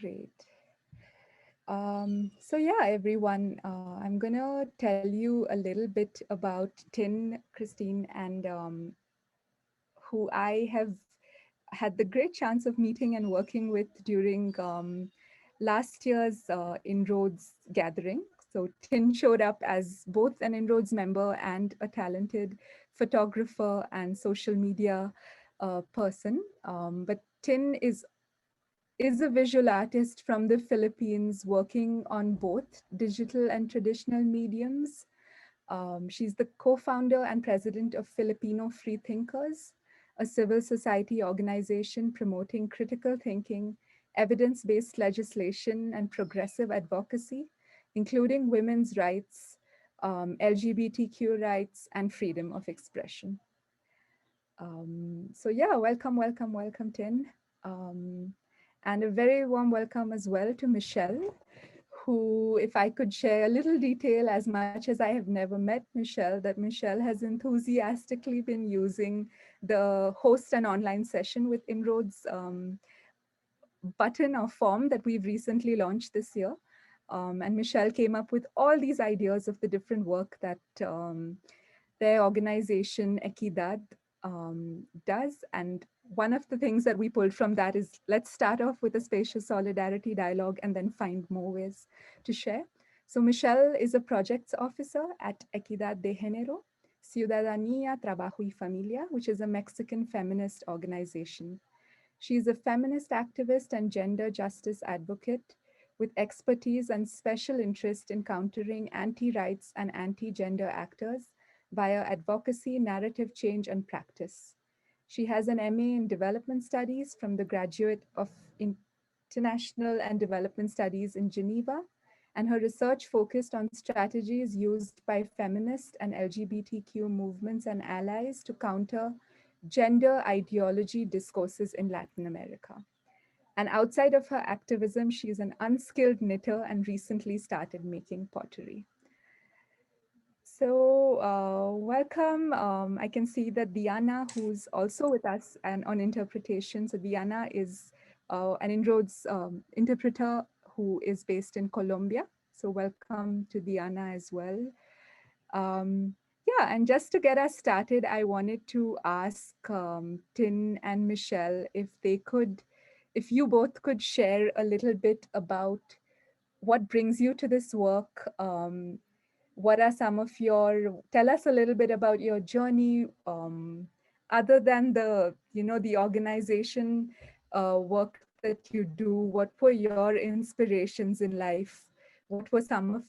Great. So yeah, everyone, I'm gonna tell you a little bit about Tin, Kristine, and who I have had the great chance of meeting and working with during last year's Inroads gathering. So Tin showed up as both an Inroads member and a talented photographer and social media person. But Tin is a visual artist from the Philippines working on both digital and traditional mediums. She's the co-founder and president of Filipino Freethinkers, a civil society organization promoting critical thinking, evidence-based legislation, and progressive advocacy, including women's rights, LGBTQ rights, and freedom of expression. So yeah, welcome, Tin. And a very warm welcome as well to Michelle, who, if I could share a little detail, as much as I have never met Michelle, that Michelle has enthusiastically been using the host an online session with Inroads button or form that we've recently launched this year. And Michelle came up with all these ideas of the different work that their organization, EQUIDAD, does. And one of the things that we pulled from that is, let's start off with a Spacious Solidarity Dialogue and then find more ways to share. So Michelle is a projects officer at EQUIDAD de Genero, Ciudadanía, Trabajo y Familia, which is a Mexican feminist organization. She is a feminist activist and gender justice advocate with expertise and special interest in countering anti-rights and anti-gender actors via advocacy, narrative change, and practice. She has an MA in Development Studies from the Graduate of International and Development Studies in Geneva, and her research focused on strategies used by feminist and LGBTQ movements and allies to counter gender ideology discourses in Latin America. And outside of her activism, she is an unskilled knitter and recently started making pottery. So welcome. I can see that Diana, who's also with us and on interpretation. So Diana is an Inroads interpreter who is based in Colombia. So welcome to Diana as well. Yeah, and just to get us started, I wanted to ask Tin and Michelle if you both could share a little bit about what brings you to this work. What are some of tell us a little bit about your journey, other than the organization work that you do. What were your inspirations in life? What were some of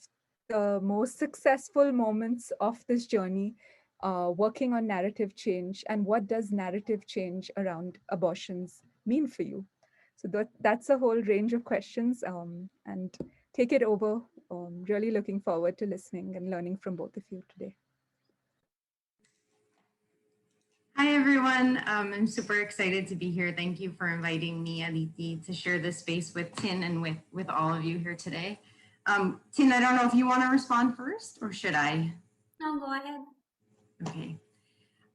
the most successful moments of this journey working on narrative change, and what does narrative change around abortions mean for you? So that's a whole range of questions, and take it over. Really looking forward to listening and learning from both of you today. Hi, everyone. I'm super excited to be here. Thank you for inviting me, Aditi, to share this space with Tin and with all of you here today. Tin, I don't know if you want to respond first, or should I? No, go ahead. Okay.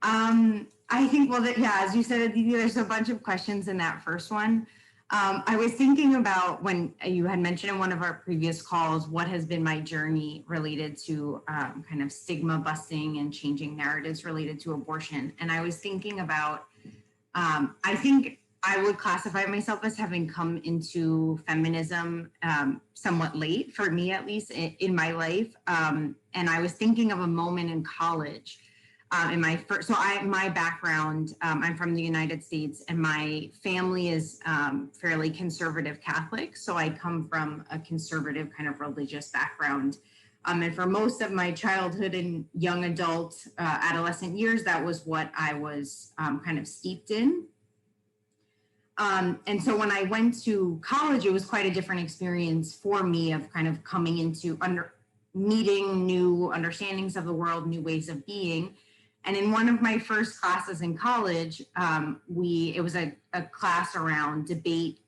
I think, well, yeah, as you said, Aditi, there's a bunch of questions in that first one. I was thinking about when you had mentioned in one of our previous calls, what has been my journey related to kind of stigma busting and changing narratives related to abortion. And I was thinking about, I think I would classify myself as having come into feminism somewhat late, for me at least, in my life. And I was thinking of a moment in college. In my first, so my background, I'm from the United States, and my family is fairly conservative Catholic. So I come from a conservative kind of religious background. And for most of my childhood and young adult, adolescent years, that was what I was kind of steeped in. And so when I went to college, it was quite a different experience for me of kind of coming into meeting new understandings of the world, new ways of being. And in one of my first classes in college, it was a class around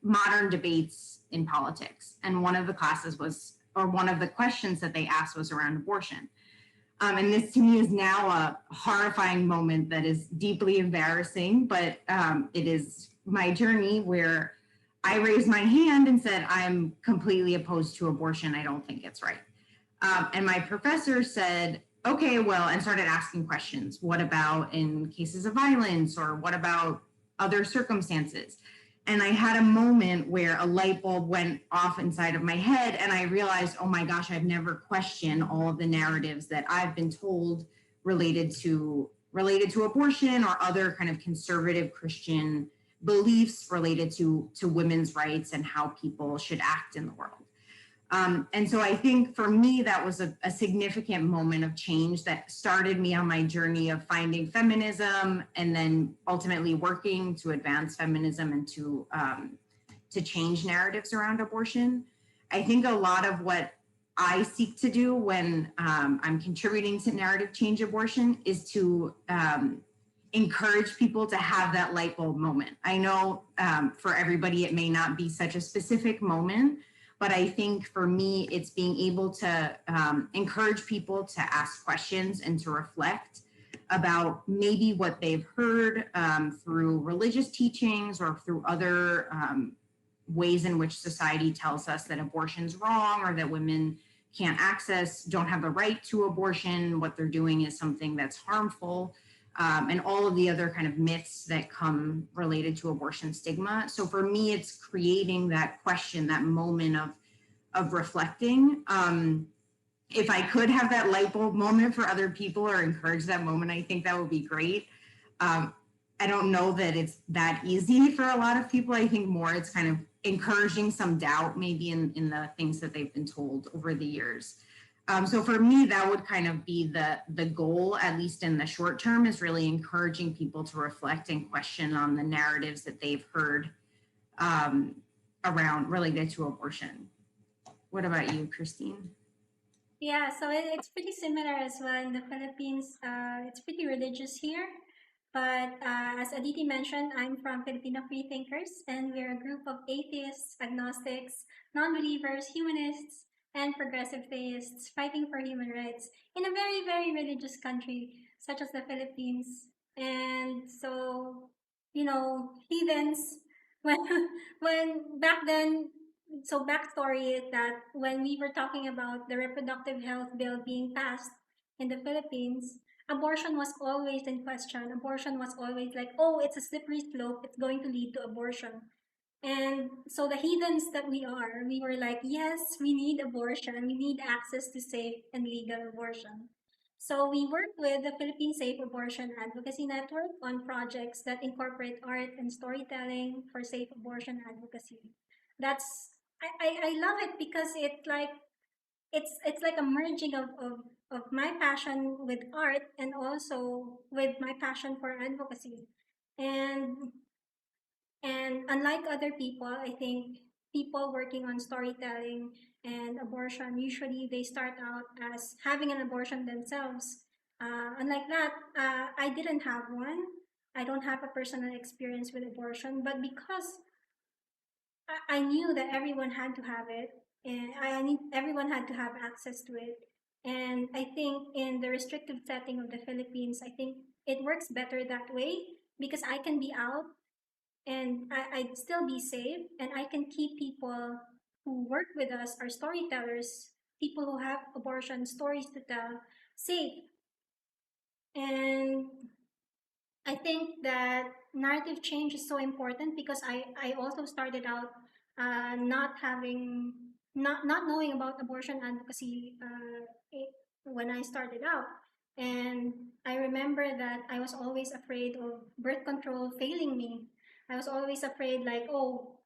modern debates in politics. And one of the classes was, or one of the questions that they asked was around abortion. And this to me is now a horrifying moment that is deeply embarrassing, but it is my journey where I raised my hand and said, I'm completely opposed to abortion. I don't think it's right. And my professor said, okay, well, and started asking questions. What about in cases of violence, or what about other circumstances? And I had a moment where a light bulb went off inside of my head, and I realized, oh my gosh, I've never questioned all of the narratives that I've been told related to abortion or other kind of conservative Christian beliefs related to women's rights and how people should act in the world. And so I think for me, that was a significant moment of change that started me on my journey of finding feminism, and then ultimately working to advance feminism and to change narratives around abortion. I think a lot of what I seek to do when I'm contributing to narrative change abortion is to encourage people to have that light bulb moment. I know for everybody, it may not be such a specific moment, but I think for me, it's being able to encourage people to ask questions and to reflect about maybe what they've heard through religious teachings or through other ways in which society tells us that abortion's wrong, or that women don't have the right to abortion. What they're doing is something that's harmful. And all of the other kind of myths that come related to abortion stigma. So for me, it's creating that question, that moment of reflecting. If I could have that light bulb moment for other people or encourage that moment, I think that would be great. I don't know that it's that easy for a lot of people. I think more it's kind of encouraging some doubt maybe in the things that they've been told over the years. So for me, that would kind of be the goal, at least in the short term, is really encouraging people to reflect and question on the narratives that they've heard around related to abortion. What about you, Kristine? Yeah, so it's pretty similar as well in the Philippines. It's pretty religious here. But as Aditi mentioned, I'm from Filipino Freethinkers, and we're a group of atheists, agnostics, non-believers, humanists, and progressive theists fighting for human rights in a very, very religious country such as the Philippines. And so, heathens, when, when back then, so backstory is that when we were talking about the reproductive health bill being passed in the Philippines, abortion was always in question. Abortion was always like, oh, it's a slippery slope. It's going to lead to abortion. And so the heathens that we are, we were like, yes, we need abortion. We need access to safe and legal abortion. So we work with the Philippine Safe Abortion Advocacy Network on projects that incorporate art and storytelling for safe abortion advocacy. That's I love it because it's like a merging of my passion with art and also with my passion for advocacy. And and unlike other people, I think people working on storytelling and abortion, usually they start out as having an abortion themselves. Unlike that, I didn't have one. I don't have a personal experience with abortion, but because I knew that everyone had to have it, and everyone had to have access to it. And I think in the restrictive setting of the Philippines, I think it works better that way because I can be out and I'd still be safe, and I can keep people who work with us, our storytellers, people who have abortion stories to tell, safe. And I think that narrative change is so important because I also started out not knowing about abortion advocacy when I started out. And I remember that I was always afraid of birth control failing me. I was always afraid like, oh,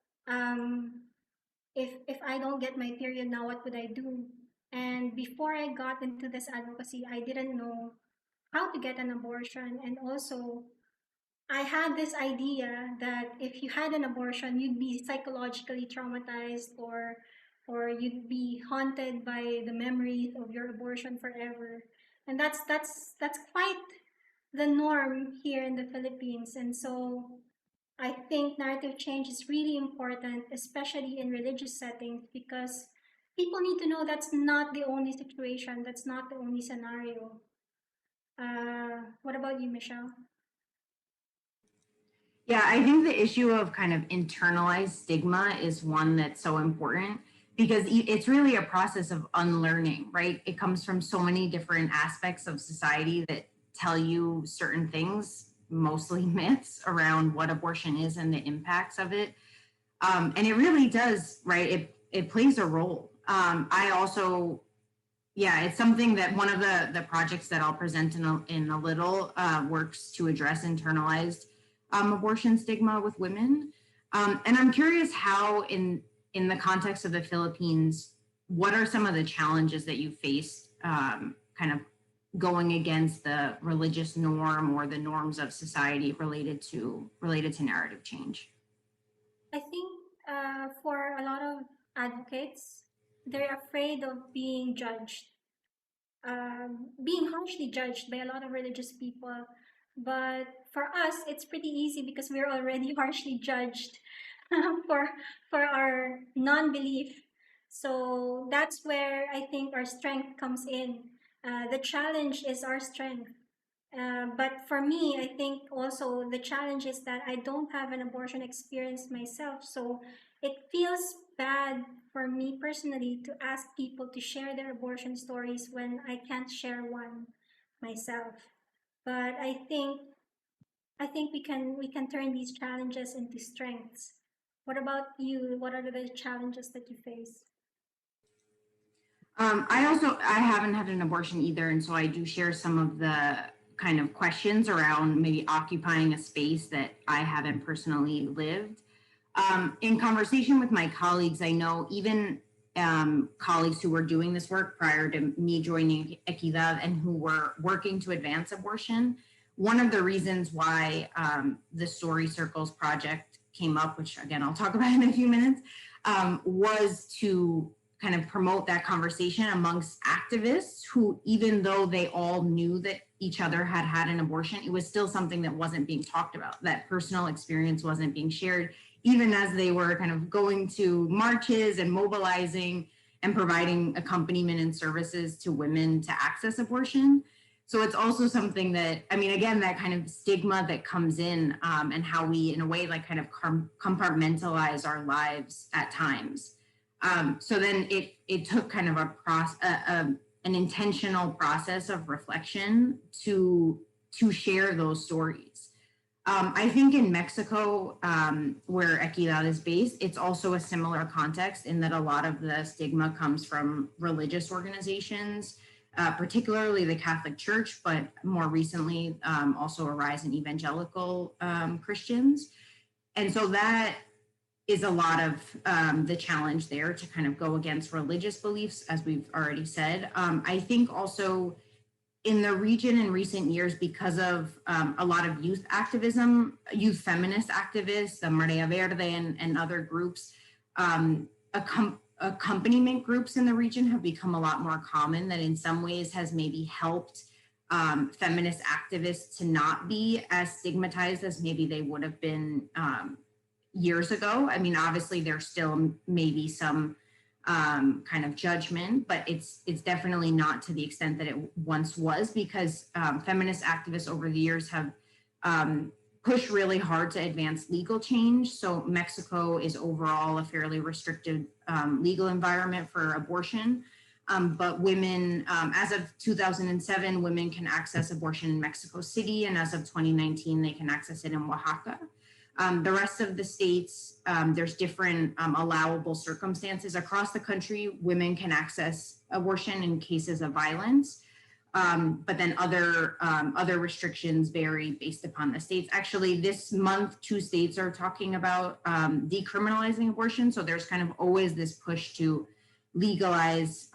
if I don't get my period now, what would I do? And before I got into this advocacy, I didn't know how to get an abortion, and also I had this idea that if you had an abortion, you'd be psychologically traumatized, or you'd be haunted by the memories of your abortion forever. And that's quite the norm here in the Philippines. And so I think narrative change is really important, especially in religious settings, because people need to know that's not the only situation, that's not the only scenario. What about you, Michelle? Yeah, I think the issue of kind of internalized stigma is one that's so important because it's really a process of unlearning, right? It comes from so many different aspects of society that tell you certain things, mostly myths around what abortion is and the impacts of it. And it really does, right? It plays a role. I also, yeah, it's something that one of the projects that I'll present in a little works to address internalized abortion stigma with women. And I'm curious how in the context of the Philippines, what are some of the challenges that you faced kind of going against the religious norm or the norms of society related to narrative change? I think for a lot of advocates, they're afraid of being judged, being harshly judged by a lot of religious people. But for us, it's pretty easy because we're already harshly judged for our non-belief. So that's where I think our strength comes in. The challenge is our strength. But for me, I think also the challenge is that I don't have an abortion experience myself. So it feels bad for me personally to ask people to share their abortion stories when I can't share one myself. But I think we can turn these challenges into strengths. What about you? What are the challenges that you face? I haven't had an abortion either, and so I do share some of the kind of questions around maybe occupying a space that I haven't personally lived. In conversation with my colleagues, I know even colleagues who were doing this work prior to me joining EQUIDAD and who were working to advance abortion, one of the reasons why the Story Circles project came up, which again I'll talk about in a few minutes, was to kind of promote that conversation amongst activists who, even though they all knew that each other had had an abortion, it was still something that wasn't being talked about. That personal experience wasn't being shared, even as they were kind of going to marches and mobilizing and providing accompaniment and services to women to access abortion. So it's also something that, I mean, again, that kind of stigma that comes in and how we, in a way, like kind of compartmentalize our lives at times. So then it took kind of an intentional process of reflection to share those stories. I think in Mexico, where EQUIDAD is based, it's also a similar context in that a lot of the stigma comes from religious organizations, particularly the Catholic Church, but more recently also a rise in evangelical Christians. And so that is a lot of the challenge there to kind of go against religious beliefs, as we've already said. I think also in the region in recent years, because of a lot of youth activism, youth feminist activists, the Marea Verde and other groups, accompaniment groups in the region have become a lot more common, that in some ways has maybe helped feminist activists to not be as stigmatized as maybe they would have been years ago. I mean, obviously there's still maybe some kind of judgment, but it's definitely not to the extent that it once was, because feminist activists over the years have pushed really hard to advance legal change. So Mexico is overall a fairly restricted legal environment for abortion. But women, as of 2007, women can access abortion in Mexico City, and as of 2019, they can access it in Oaxaca. The rest of the states, there's different allowable circumstances. Across the country, women can access abortion in cases of violence, but then other restrictions vary based upon the states. Actually, this month, 2 states are talking about decriminalizing abortion. So there's kind of always this push to legalize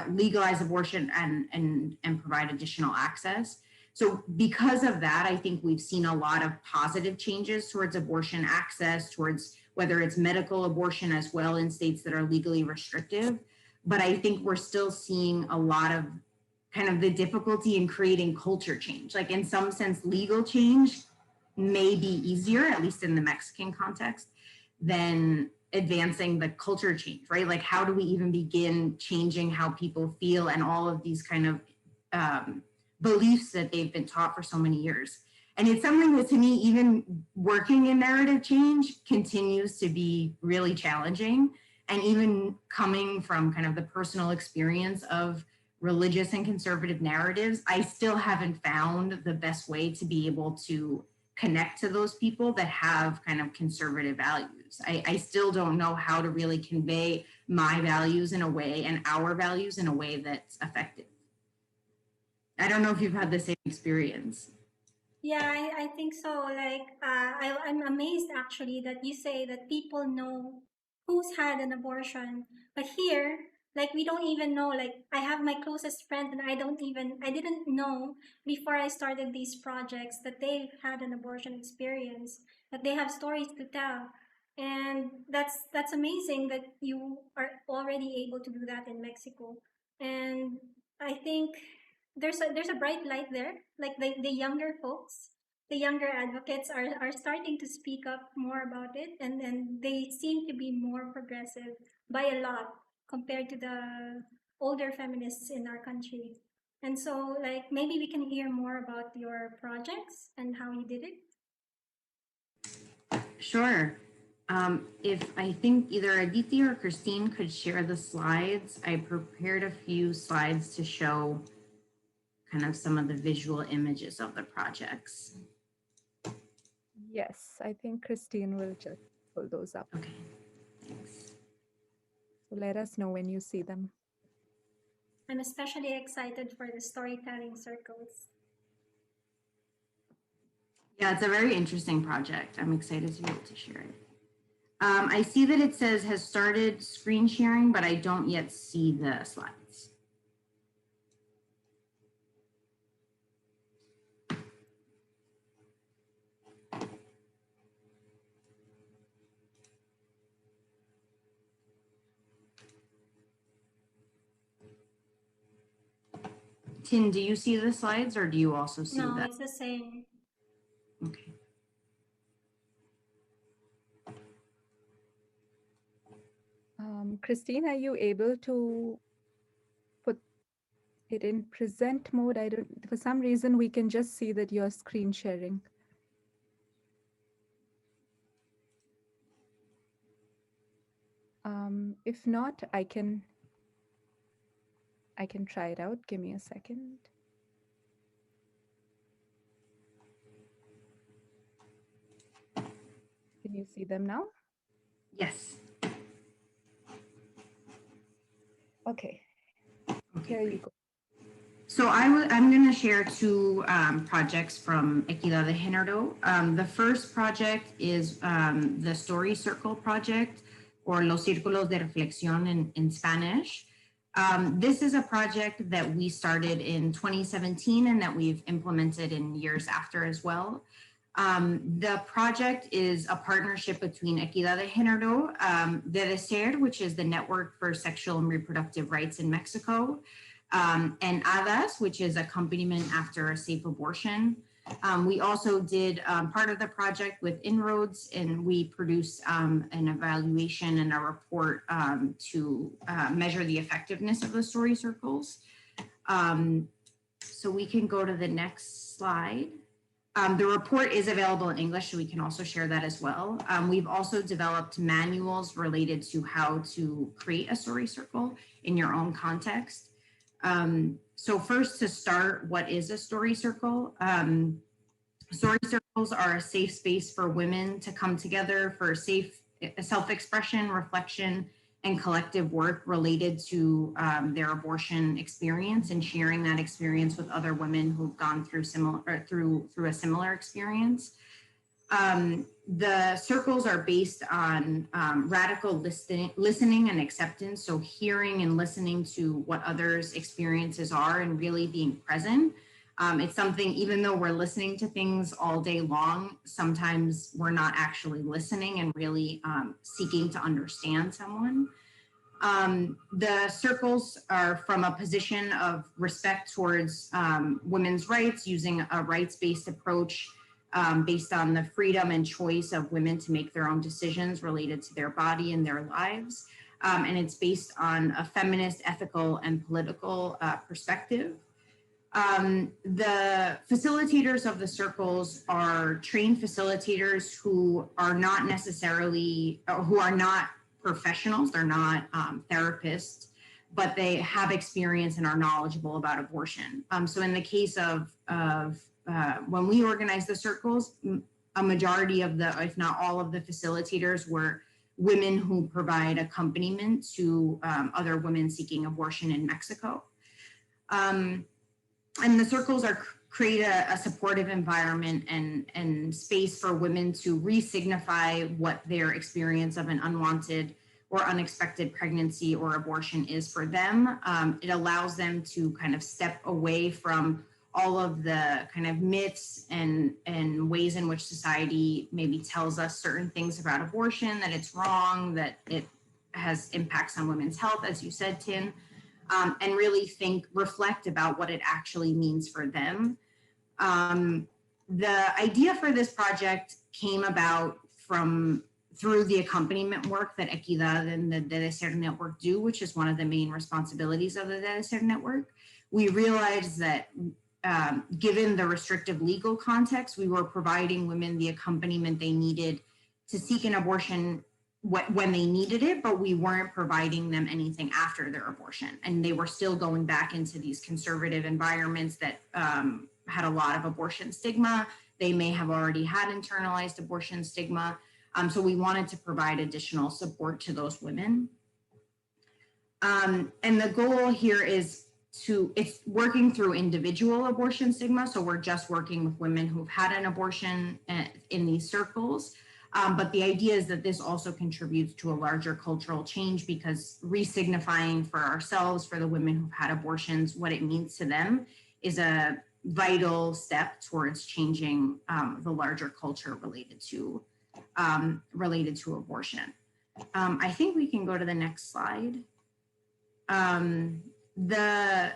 legalize abortion and provide additional access. So because of that, I think we've seen a lot of positive changes towards abortion access, towards whether it's medical abortion as well in states that are legally restrictive. But I think we're still seeing a lot of kind of the difficulty in creating culture change. Like in some sense, legal change may be easier, at least in the Mexican context, than advancing the culture change, right? Like how do we even begin changing how people feel and all of these kind of beliefs that they've been taught for so many years. And it's something that to me, even working in narrative change continues to be really challenging. And even coming from kind of the personal experience of religious and conservative narratives, I still haven't found the best way to be able to connect to those people that have kind of conservative values. I still don't know how to really convey my values in a way and our values in a way that's effective. I don't know if you've had the same experience. Yeah, I think so. Like, I'm amazed actually that you say that people know who's had an abortion. But here, like, we don't even know. Like, I have my closest friend, and I didn't know before I started these projects that they've had an abortion experience, that they have stories to tell. And that's amazing that you are already able to do that in Mexico. And I think there's a bright light there. Like the younger folks, the younger advocates are starting to speak up more about it, and they seem to be more progressive by a lot compared to the older feminists in our country. And so, like, maybe we can hear more about your projects and how you did it. Sure. If I think either Aditi or Kristine could share the slides, I prepared a few slides to show kind of some of the visual images of the projects. Yes, I think Kristine will just pull those up. Okay, thanks. So let us know when you see them. I'm especially excited for the storytelling circles. Yeah, it's a very interesting project. I'm excited to be able to share it. I see that it says has started screen sharing, but I don't yet see the slides. Tin, do you see the slides or do you also see No, that? it's the same. Okay. Kristine, are you able to put it in present mode? I don't, for some reason, we can just see that you're screen sharing. If not, I can try it out. Give me a second. Can you see them now? Yes. Okay. Okay, Here you great. go. So I'm going to share two projects from EQUIDAD de Genero. The first project is the Story Circle project, or Los Círculos de Reflexión in Spanish. This is a project that we started in 2017 and that we've implemented in years after as well. The project is a partnership between EQUIDAD de Genero, de Ser, which is the Network for Sexual and Reproductive Rights in Mexico, and ADAS, which is accompaniment after a safe abortion. We also did part of the project with inroads, and we produced an evaluation and a report to measure the effectiveness of the story circles. So we can go to the next slide. The report is available in English, so we can also share that as well. We've also developed manuals related to how to create a story circle in your own context. So first, to start, what is a story circle? Story circles are a safe space for women to come together for safe self-expression, reflection, and collective work related to their abortion experience, and sharing that experience with other women who've gone through through a similar experience. The circles are based on radical listening and acceptance. So hearing and listening to what others' experiences are and really being present. It's something, even though we're listening to things all day long, sometimes we're not actually listening and really seeking to understand someone. The circles are from a position of respect towards women's rights, using a rights-based approach based on the freedom and choice of women to make their own decisions related to their body and their lives. And it's based on a feminist, ethical, and political perspective. The facilitators of the circles are trained facilitators who are not necessarily, who are not professionals, they're not therapists, but they have experience and are knowledgeable about abortion. So in the case of when we organized the circles, a majority of the, if not all of the facilitators were women who provide accompaniment to other women seeking abortion in Mexico. And the circles are create a supportive environment and space for women to re-signify what their experience of an unwanted or unexpected pregnancy or abortion is for them. It allows them to kind of step away from all of the kind of myths and ways in which society maybe tells us certain things about abortion, that it's wrong, that it has impacts on women's health, as you said, Tin. And really reflect about what it actually means for them. The idea for this project came about through the accompaniment work that EQUIDAD and the De Ser Network do, which is one of the main responsibilities of the De Ser Network. We realized that given the restrictive legal context, we were providing women the accompaniment they needed to seek an abortion when they needed it, but we weren't providing them anything after their abortion. And they were still going back into these conservative environments that had a lot of abortion stigma. They may have already had internalized abortion stigma. So we wanted to provide additional support to those women. And the goal here is it's working through individual abortion stigma. So we're just working with women who've had an abortion in these circles. But the idea is that this also contributes to a larger cultural change, because re-signifying for ourselves, for the women who've had abortions, what it means to them is a vital step towards changing the larger culture related to abortion. I think we can go to the next slide. The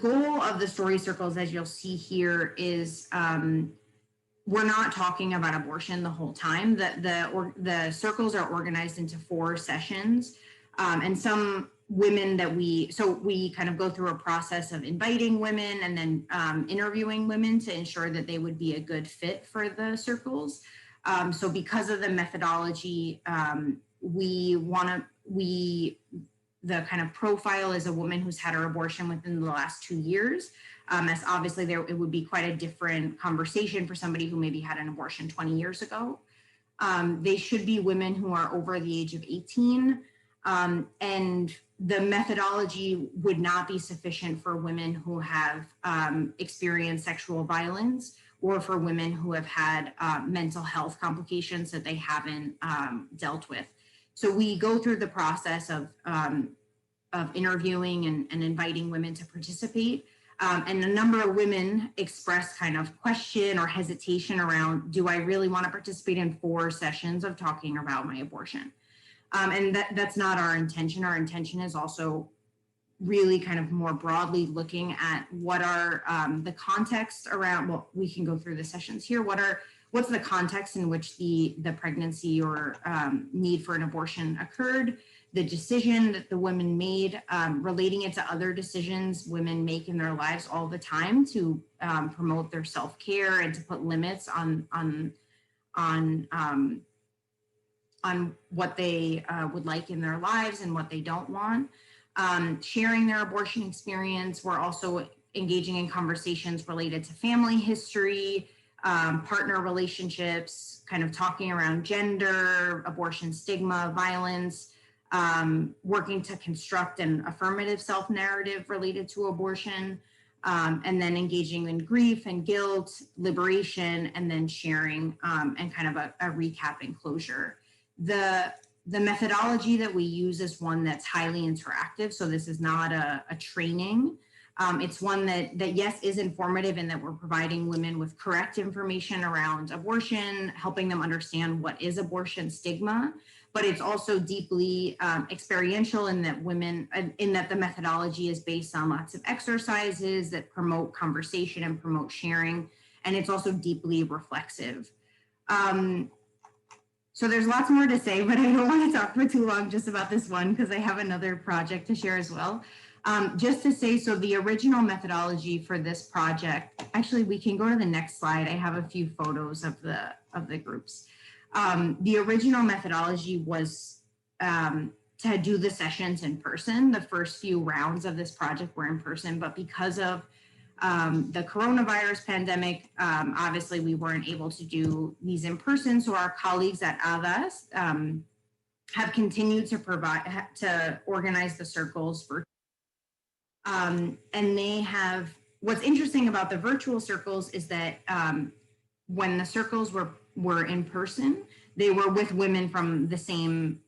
goal of the story circles, as you'll see here, is we're not talking about abortion the whole time. The circles are organized into 4 sessions, and some women that we kind of go through a process of inviting women and then interviewing women to ensure that they would be a good fit for the circles. So because of the methodology, the kind of profile is a woman who's had her abortion within the last 2 years. As obviously it would be quite a different conversation for somebody who maybe had an abortion 20 years ago. They should be women who are over the age of 18. And the methodology would not be sufficient for women who have experienced sexual violence, or for women who have had mental health complications that they haven't dealt with. So we go through the process of interviewing and inviting women to participate. And a number of women express kind of question or hesitation around, do I really want to participate in 4 sessions of talking about my abortion? And that's not our intention. Our intention is also really kind of more broadly looking at what are the context around, well, we can go through the sessions here. What's the context in which the pregnancy or need for an abortion occurred, the decision that the women made, relating it to other decisions women make in their lives all the time to promote their self-care and to put limits on what they would like in their lives and what they don't want. Sharing their abortion experience. We're also engaging in conversations related to family history, partner relationships, kind of talking around gender, abortion stigma, violence, working to construct an affirmative self-narrative related to abortion, and then engaging in grief and guilt, liberation, and then sharing and kind of a recap and closure. The methodology that we use is one that's highly interactive. So this is not a training. It's one that yes, is informative in that we're providing women with correct information around abortion, helping them understand what is abortion stigma, but it's also deeply experiential in that the methodology is based on lots of exercises that promote conversation and promote sharing. And it's also deeply reflexive. So there's lots more to say, but I don't want to talk for too long just about this one because I have another project to share as well. Just to say, so the original methodology for this project, actually, we can go to the next slide. I have a few photos of the groups. The original methodology was to do the sessions in person. The first few rounds of this project were in person, but because of the coronavirus pandemic, obviously we weren't able to do these in person. So our colleagues at AVAS have continued to organize the circles for. And they have, what's interesting about the virtual circles is that when the circles were in person, they were with women from the same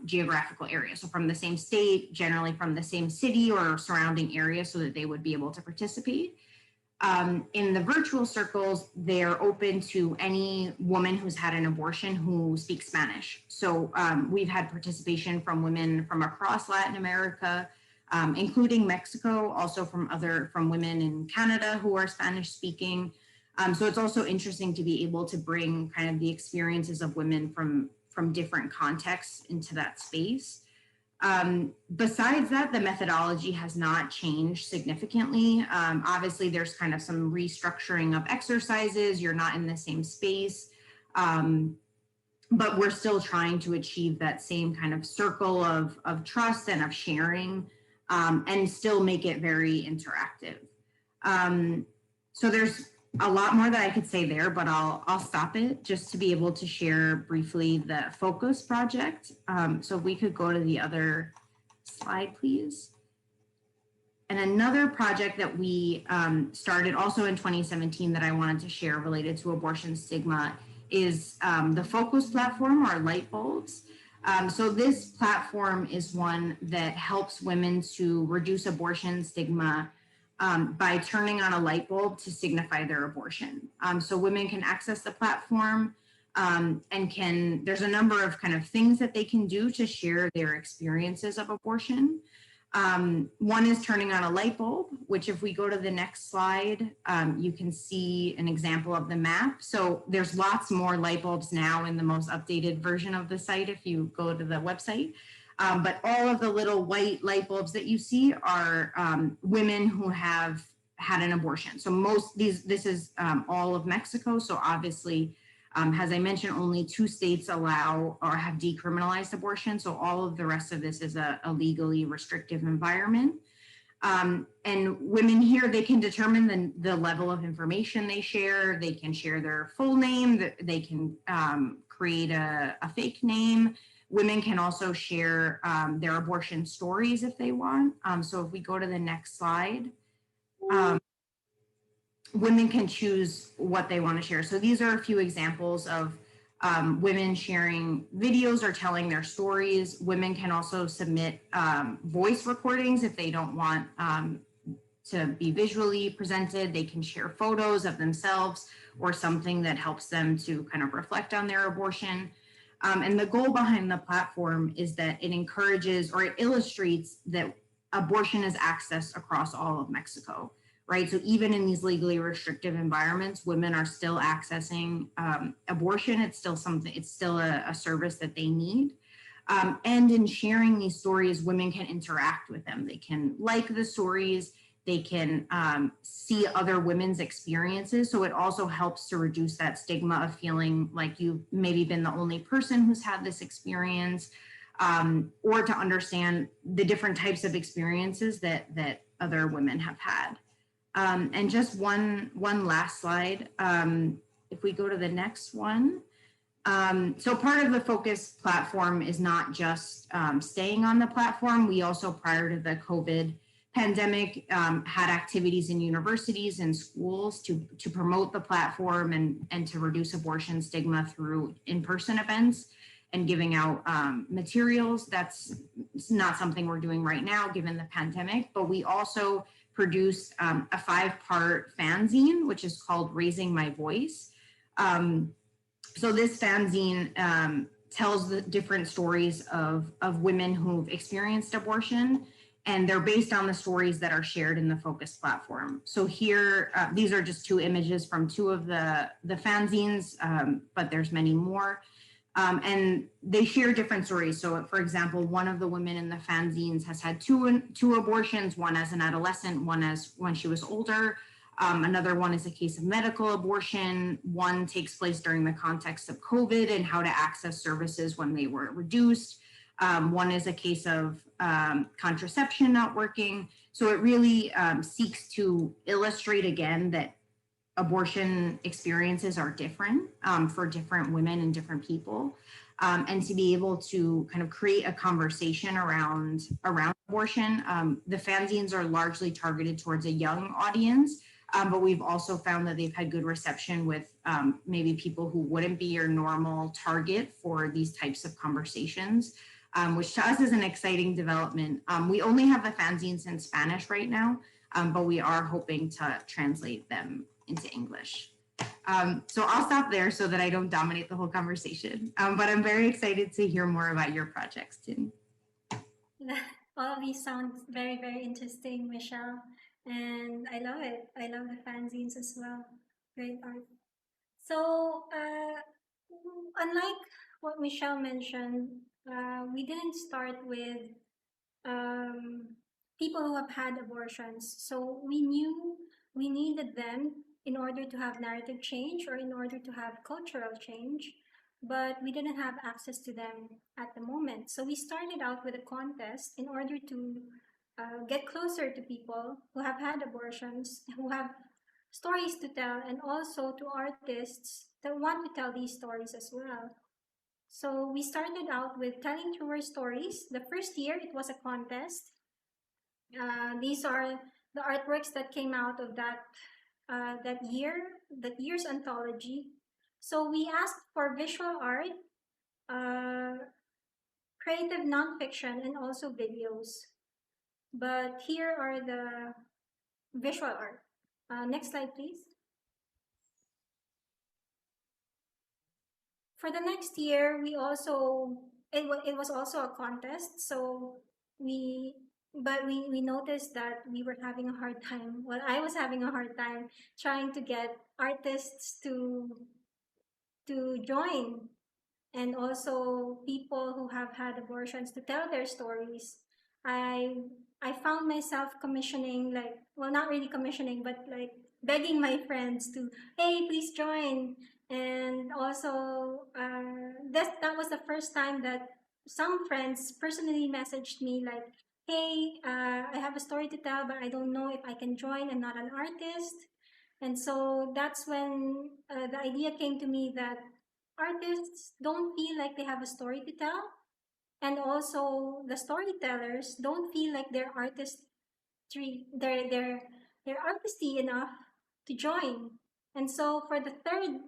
geographical area. So from the same state, generally from the same city or surrounding area, so that they would be able to participate. In the virtual circles, they're open to any woman who's had an abortion who speaks Spanish. So we've had participation from women from across Latin America, including Mexico, also from women in Canada who are Spanish speaking. So it's also interesting to be able to bring kind of the experiences of women from different contexts into that space. Besides that, the methodology has not changed significantly. Obviously, there's kind of some restructuring of exercises. You're not in the same space, but we're still trying to achieve that same kind of circle of trust and of sharing, and still make it very interactive. So there's a lot more that I could say there, but I'll stop it just to be able to share briefly the focus project. So we could go to the other slide, please. And another project that we started also in 2017 that I wanted to share related to abortion stigma is the Focus platform, or Lightbulbs. So this platform is one that helps women to reduce abortion stigma by turning on a light bulb to signify their abortion. So women can access the platform and there's a number of kind of things that they can do to share their experiences of abortion. One is turning on a light bulb, which if we go to the next slide, you can see an example of the map. So there's lots more light bulbs now in the most updated version of the site if you go to the website. But all of the little white light bulbs that you see are women who have had an abortion. So this is all of Mexico. So obviously, as I mentioned, only 2 states allow or have decriminalized abortion. So all of the rest of this is a legally restrictive environment. And women here, they can determine the level of information they share. They can share their full name. They can create a fake name. Women can also share their abortion stories if they want. So if we go to the next slide, women can choose what they want to share. So these are a few examples of women sharing videos or telling their stories. Women can also submit voice recordings if they don't want to be visually presented. They can share photos of themselves or something that helps them to kind of reflect on their abortion. And the goal behind the platform is that it encourages or it illustrates that abortion is accessed across all of Mexico, right? So even in these legally restrictive environments, women are still accessing abortion. It's still a service that they need. And in sharing these stories, women can interact with them. They can like the stories. They can see other women's experiences. So it also helps to reduce that stigma of feeling like you've maybe been the only person who's had this experience, or to understand the different types of experiences that other women have had. And just one last slide. If we go to the next one. So part of the Focus platform is not just staying on the platform. We also, prior to the COVID pandemic, had activities in universities and schools to promote the platform and to reduce abortion stigma through in-person events and giving out materials. That's not something we're doing right now given the pandemic, but we also produced a 5-part fanzine, which is called Raising My Voice. So this fanzine tells the different stories of women who've experienced abortion, and they're based on the stories that are shared in the Focus platform. So here, these are just 2 images from 2 of the fanzines, but there's many more. And they share different stories. So, for example, one of the women in the fanzines has had two abortions, one as an adolescent, one as when she was older. Another one is a case of medical abortion. One takes place during the context of COVID and how to access services when they were reduced. One is a case of contraception not working. So it really seeks to illustrate again that abortion experiences are different for different women and different people. And to be able to kind of create a conversation around abortion. The fanzines are largely targeted towards a young audience, but we've also found that they've had good reception with maybe people who wouldn't be your normal target for these types of conversations, which to us is an exciting development. We only have the fanzines in Spanish right now, but we are hoping to translate them into English. So I'll stop there so that I don't dominate the whole conversation. But I'm very excited to hear more about your projects, Tin. All of these sound very, very interesting, Michelle. And I love it. I love the fanzines as well. Great art. So, unlike what Michelle mentioned, we didn't start with um, people who have had abortions. So we knew we needed them in order to have narrative change or in order to have cultural change, but we didn't have access to them at the moment. So we started out with a contest in order to get closer to people who have had abortions, who have stories to tell, and also to artists that want to tell these stories as well. So we started out with telling truer stories. The first year, it was a contest. These are the artworks that came out of that year's anthology. So we asked for visual art, creative nonfiction, and also videos. But here are the visual art. Next slide, please. For the next year, we also it was also a contest. So we we noticed that we were having a hard time. Well, I was having a hard time trying to get artists to join, and also people who have had abortions to tell their stories. I I found myself commissioning, like, well, not really commissioning, but like begging my friends to, hey, please join. And also, that was the first time that some friends personally messaged me like, hey, I have a story to tell, but I don't know if I can join. I'm not an artist. And so that's when the idea came to me that artists don't feel like they have a story to tell, and also the storytellers don't feel like they're artisty enough to join. And so for the third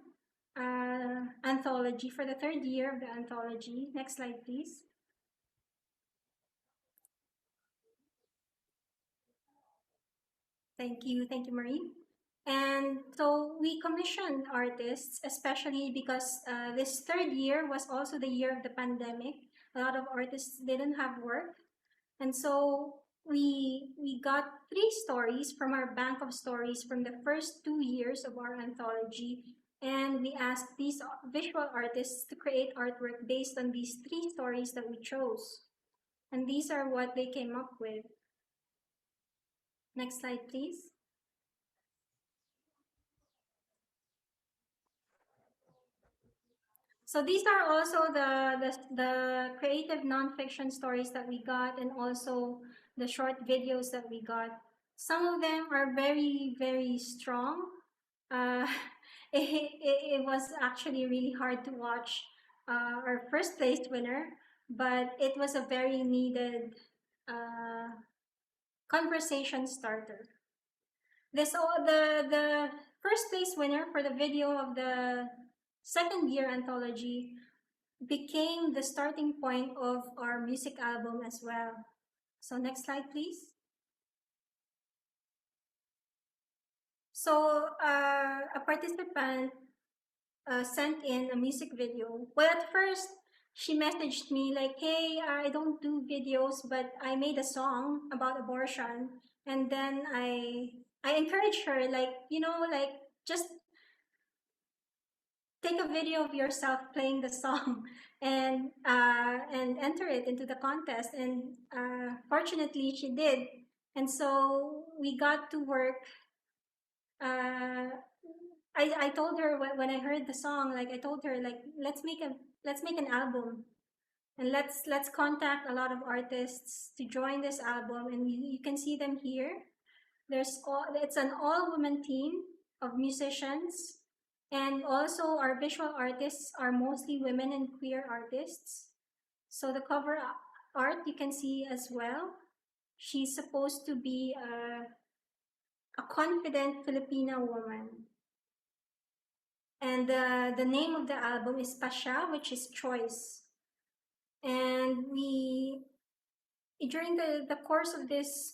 anthology, for the third year of the anthology, next slide, please. Thank you, Marie. And so we commissioned artists, especially because this third year was also the year of the pandemic. A lot of artists didn't have work. And so we got 3 stories from our bank of stories from the first 2 years of our anthology. And we asked these visual artists to create artwork based on these 3 stories that we chose. And these are what they came up with. Next slide, please. So these are also the creative nonfiction stories that we got, and also the short videos that we got. Some of them are very, very strong. Uh, it was actually really hard to watch our first place winner, but it was a very needed conversation starter. The first place winner for the video of the second year anthology became the starting point of our music album as well. So next slide, please. So a participant sent in a music video. Well, at first, she messaged me like, hey, I don't do videos, but I made a song about abortion. And then I encouraged her, like, like, just take a video of yourself playing the song and enter it into the contest. And fortunately, she did. And so we got to work. I told her when I heard the song, like I told her, like let's make an album, and let's contact a lot of artists to join this album, and you can see them here. It's an all-woman team of musicians, and also our visual artists are mostly women and queer artists. So the cover art you can see as well. She's supposed to be a confident Filipina woman. And the name of the album is Pasha, which is choice. And during the course of this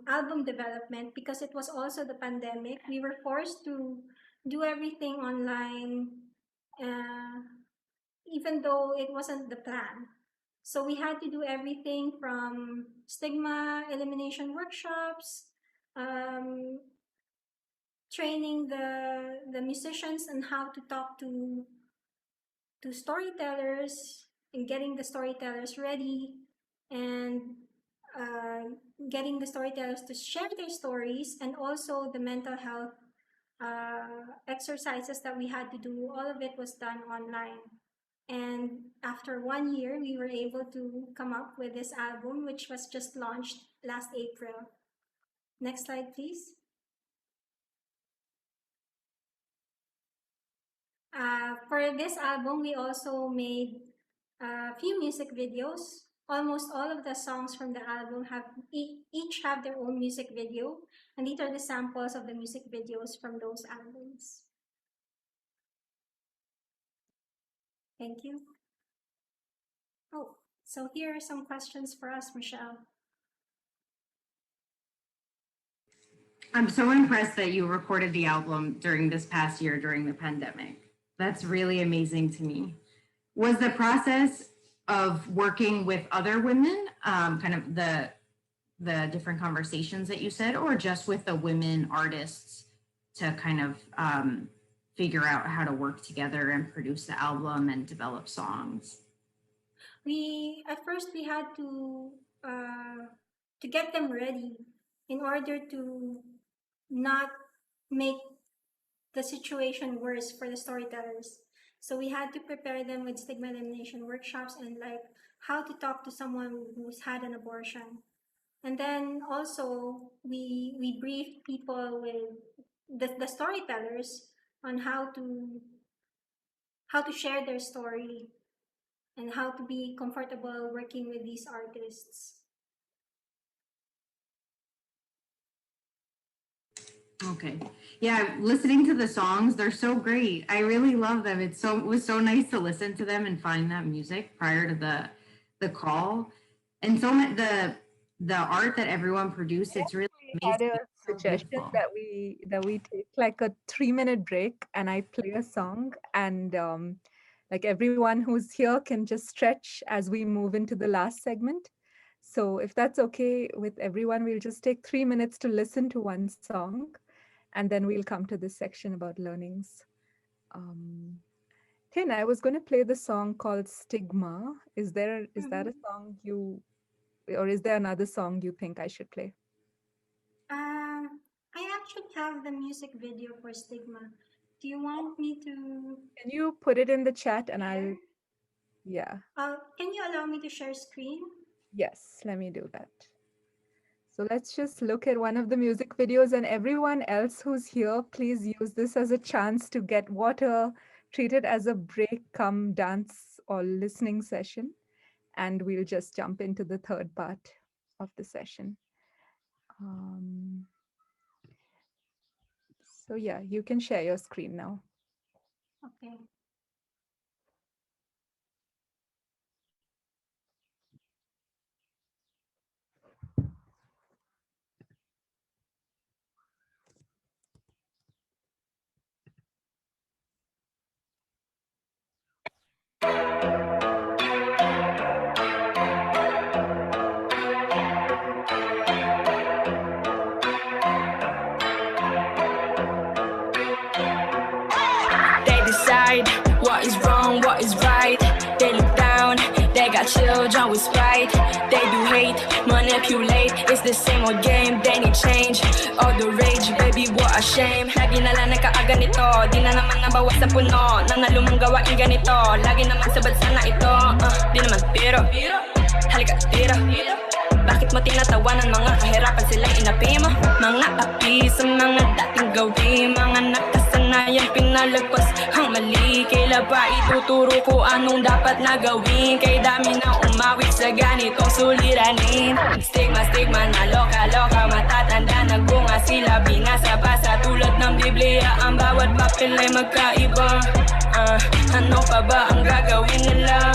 album development, because it was also the pandemic, we were forced to do everything online, even though it wasn't the plan. So we had to do everything from stigma elimination workshops, training the musicians on how to talk to storytellers, and getting the storytellers ready, and getting the storytellers to share their stories, and also the mental health exercises that we had to do. All of it was done online. And after 1 year, we were able to come up with this album, which was just launched last April. Next slide, please. For this album, we also made a few music videos. Almost all of the songs from the album each have their own music video, and these are the samples of the music videos from those albums. Thank you. Oh, so here are some questions for us, Michelle. I'm so impressed that you recorded the album during this past year during the pandemic. That's really amazing to me. Was the process of working with other women, kind of the different conversations that you said, or just with the women artists to kind of figure out how to work together and produce the album and develop songs? At first we had to get them ready in order to not make the situation worse for the storytellers. So we had to prepare them with stigma elimination workshops, and like how to talk to someone who's had an abortion. And then also we briefed people with the storytellers on how to share their story and how to be comfortable working with these artists. Okay. Yeah, listening to the songs, they're so great. I really love them. It was so nice to listen to them and find that music prior to the call. And so the art that everyone produced, it's really amazing. Had a suggestion that we take like a 3-minute break and I play a song, and like everyone who's here can just stretch as we move into the last segment. So if that's okay with everyone, we'll just take 3 minutes to listen to one song, and then we'll come to this section about learnings. Tin, I was going to play the song called Stigma. Is that a song or is there another song you think I should play? I actually have the music video for Stigma. Do you want me to? Can you put it in the chat and share? Yeah. Can you allow me to share screen? Yes, let me do that. So let's just look at one of the music videos, and everyone else who's here, please use this as a chance to get water, treat it as a break, come dance or listening session. And we'll just jump into the third part of the session. So yeah, you can share your screen now. Okay. They decide spite, they do hate, manipulate. It's the same old game, they need change. All the rage, baby, what a shame. Lagi na lang nakaaga nito, di na naman nabawas sa puno. Nanalo mong gawain ganito, lagi naman sabad sana ito. Di naman biro, halika tira. Bakit mo tinatawanan mga kahirapan silang inapi mo? Mga api sa mga dating gawin, mga nakasanayan pinalagpas ang mali. Kaila ba ituturo ko anong dapat na gawin? Kay dami na umawit sa ganitong suliranin. Stigma, stigma na loka-loka, matatanda nagbunga sila. Binasa-basa tulad ng Biblia, ang bawat papel ay magkaiba. Ano pa ba ang gagawin nila?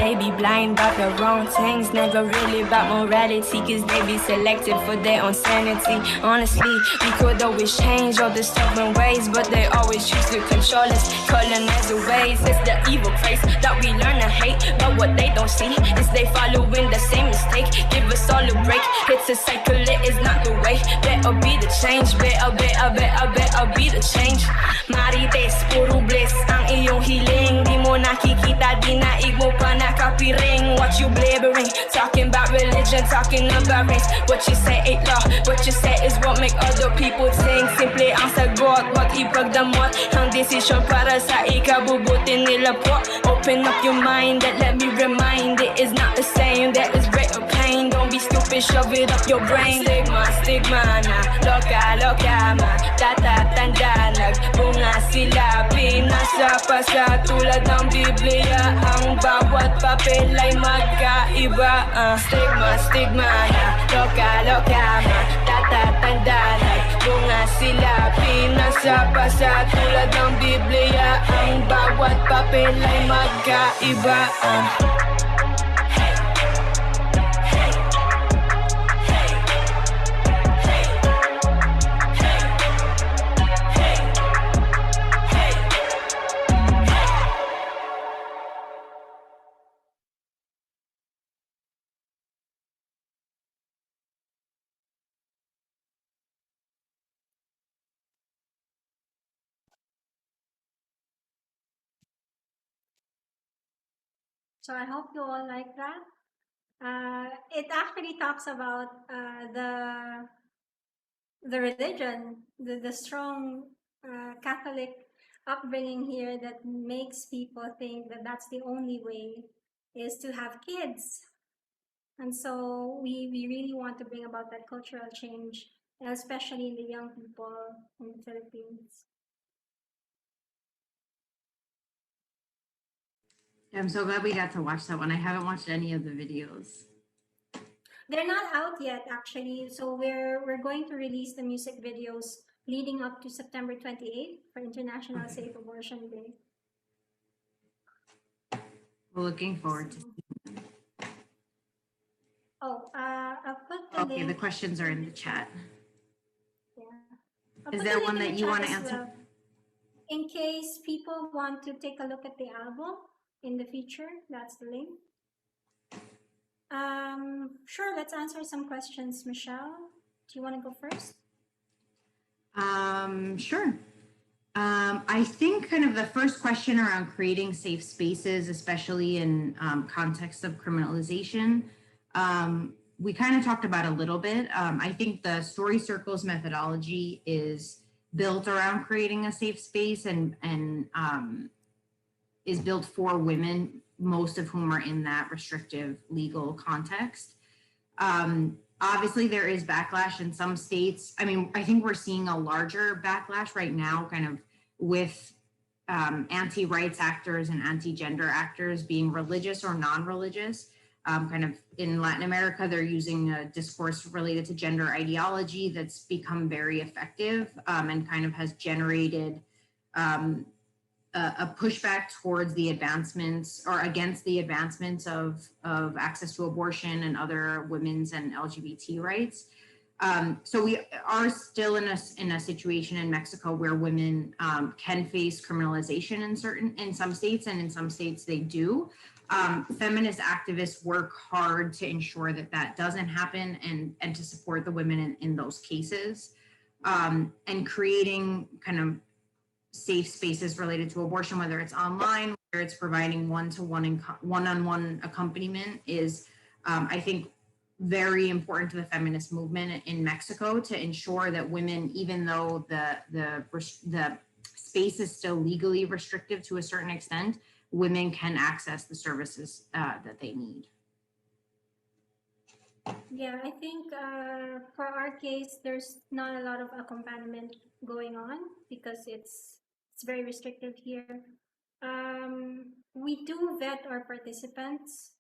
They be blind about the wrong things, never really about morality, cause they be selected for their own sanity. Honestly, we could always change all the stubborn ways, but they always choose to control us, colonize the ways. It's the evil face that we learn to hate, but what they don't see is they following the same mistake. Give us all a break, it's a cycle, it is not the way. Better be the change, better be the change. Marites, puro bliss ang iyong hiling, di mo nakikita, di naig mo pa nakapiring. What you blabbering, talking about religion, talking about race. What you say ain't law, what you say is what make other people think. Simple ang sagot, wag ipagdamot ang desisyon para sa ikabubuti nila po. Open up your mind and let me remind, it is not the same, there is greater pain. Don't be stupid, shove it up your brain. Stigma, stigma na, loka-loka ma, tatatanda, nagbunga sila. Pinasa-pasa tulad ng Biblia, ang bawat papel ay magkaiba. Stigma, stigma na, loka-loka ma, tatatanda, nagbunga sila. Pinasa-pasa tulad ng Biblia, ang bawat papel ay magkaiba. So I hope you all like that. It actually talks about the religion, the strong Catholic upbringing here that makes people think that that's the only way is to have kids. And so we really want to bring about that cultural change, especially in the young people in the Philippines. I'm so glad we got to watch that one. I haven't watched any of the videos. They're not out yet, actually. So we're going to release the music videos leading up to September 28th for International Safe Abortion Day. We're looking forward to. Oh, I'll put the Okay, link. the questions are in the chat. Yeah. Is there one that you want to answer? Well, in case people want to take a look at the album in the future, that's the link. Sure, let's answer some questions. Michelle, do you want to go first? Sure. I think kind of the first question around creating safe spaces, especially in context of criminalization, we kind of talked about a little bit. I think the Story Circles methodology is built around creating a safe space and is built for women, most of whom are in that restrictive legal context. Obviously, there is backlash in some states. I mean, I think we're seeing a larger backlash right now, kind of with anti-rights actors and anti-gender actors being religious or non-religious. Kind of in Latin America, they're using a discourse related to gender ideology that's become very effective and kind of has generated a pushback towards the advancements or against the advancements of access to abortion and other women's and LGBT rights. So we are still in a situation in Mexico where women can face criminalization in some states, and in some states they do. Feminist activists work hard to ensure that that doesn't happen and to support the women in those cases, and creating kind of safe spaces related to abortion, whether it's online, whether it's providing one-on-one accompaniment, is I think very important to the feminist movement in Mexico to ensure that women, even though the space is still legally restrictive to a certain extent, women can access the services that they need. Yeah, I think for our case, there's not a lot of accompaniment going on because it's very restrictive here. We do vet our participants.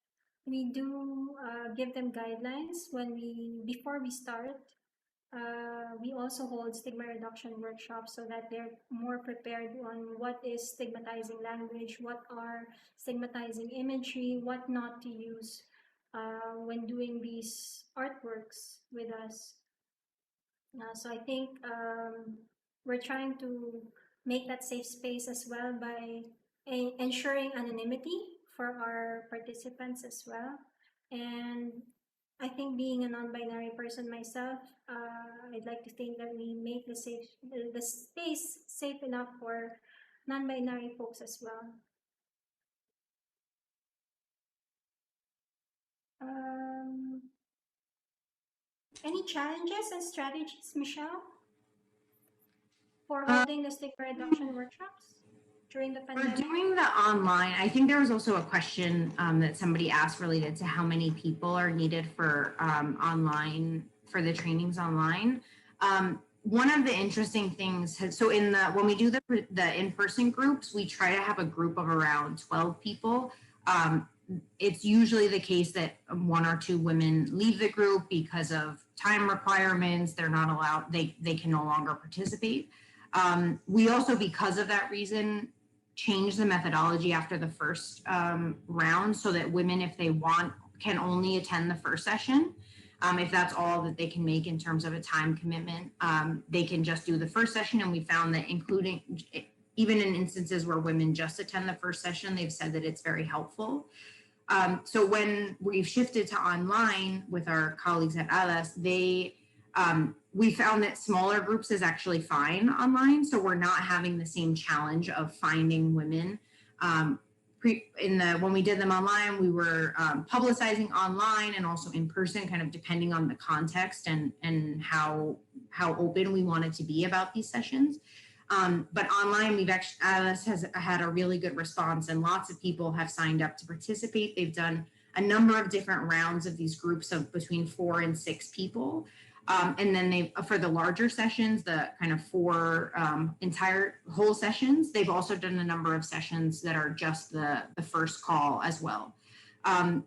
We do give them guidelines before we start. We also hold stigma reduction workshops so that they're more prepared on what is stigmatizing language, what are stigmatizing imagery, what not to use when doing these artworks with us. So I think we're trying to make that safe space as well by ensuring anonymity for our participants as well. And I think being a non-binary person myself, I'd like to think that we make the space safe enough for non-binary folks as well. Any challenges and strategies, Michelle, for holding the stigma reduction workshops during the pandemic? For doing the online, I think there was also a question that somebody asked related to how many people are needed for online, for the trainings online. One of the interesting things, when we do the in-person groups, we try to have a group of around 12 people. It's usually the case that one or two women leave the group because of time requirements. They're not allowed, they can no longer participate. We also, because of that reason, changed the methodology after the first round so that women, if they want, can only attend the first session. If that's all that they can make in terms of a time commitment, they can just do the first session. And we found that even in instances where women just attend the first session, they've said that it's very helpful. So when we've shifted to online with our colleagues at ALAS, we found that smaller groups is actually fine online. So we're not having the same challenge of finding women. When we did them online, we were publicizing online and also in person, kind of depending on the context and how open we wanted to be about these sessions. But online, ALAS has had a really good response and lots of people have signed up to participate. They've done a number of different rounds of these groups of between 4 and 6 people. And then for the larger sessions, the kind of 4 entire whole sessions, they've also done a number of sessions that are just the first call as well.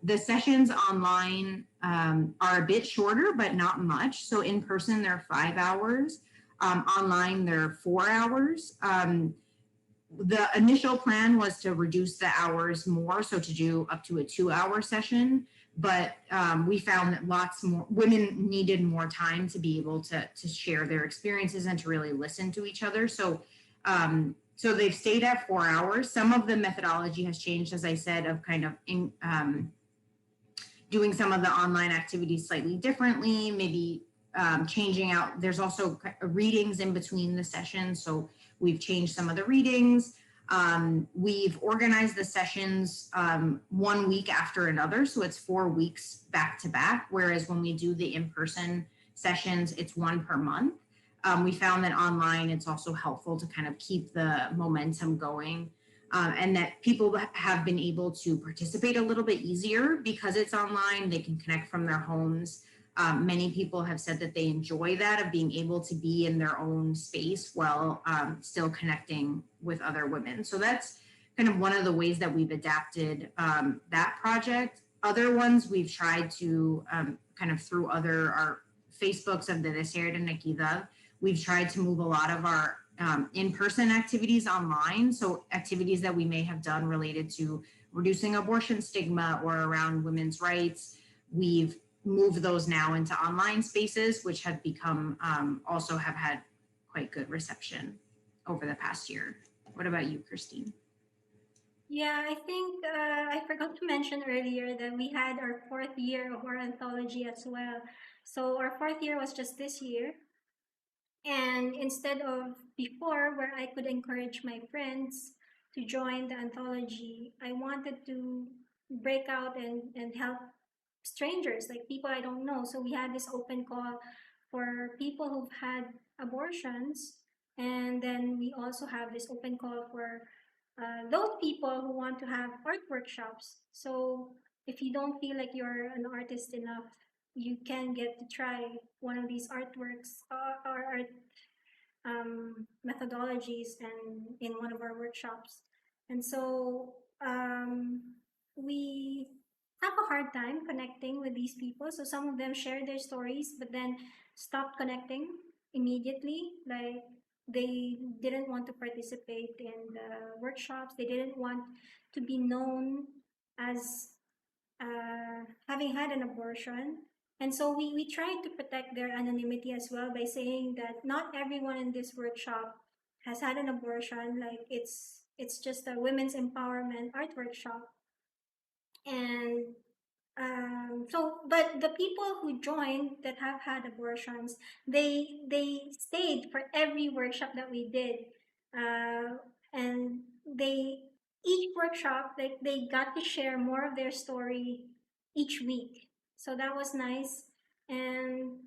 The sessions online are a bit shorter, but not much. So in person, they're 5 hours. Online, they're 4 hours. The initial plan was to reduce the hours more, so to do up to a 2-hour session. But we found that lots more women needed more time to be able to share their experiences and to really listen to each other. So they've stayed at 4 hours. Some of the methodology has changed, as I said, of kind of doing some of the online activities slightly differently, maybe changing out. There's also readings in between the sessions. So we've changed some of the readings. We've organized the sessions 1 week after another. So it's 4 weeks back to back. Whereas when we do the in-person sessions, it's 1 per month. We found that online, it's also helpful to kind of keep the momentum going and that people have been able to participate a little bit easier because it's online. They can connect from their homes. Many people have said that they enjoy that, of being able to be in their own space while still connecting with other women. So that's kind of one of the ways that we've adapted that project. Other ones we've tried to kind of through our Facebooks of the Deseo de Equidad, we've tried to move a lot of our in-person activities online. So activities that we may have done related to reducing abortion stigma or around women's rights, we've move those now into online spaces, which have become also have had quite good reception over the past year. What about you, Kristine? Yeah, I think I forgot to mention earlier that we had our 4th year of Orientology as well. So our 4th year was just this year. And instead of before, where I could encourage my friends to join the anthology, I wanted to break out and help strangers, like people I don't know. So we had this open call for people who've had abortions. And then we also have this open call for those people who want to have art workshops. So if you don't feel like you're an artist enough, you can get to try one of these artworks or art methodologies and in one of our workshops. And so we have a hard time connecting with these people. So some of them share their stories, but then stopped connecting immediately. Like they didn't want to participate in the workshops. They didn't want to be known as having had an abortion. And so we tried to protect their anonymity as well by saying that not everyone in this workshop has had an abortion. Like it's just a women's empowerment art workshop. And but the people who joined that have had abortions, they stayed for every workshop that we did, and they each workshop like they got to share more of their story each week. So that was nice, and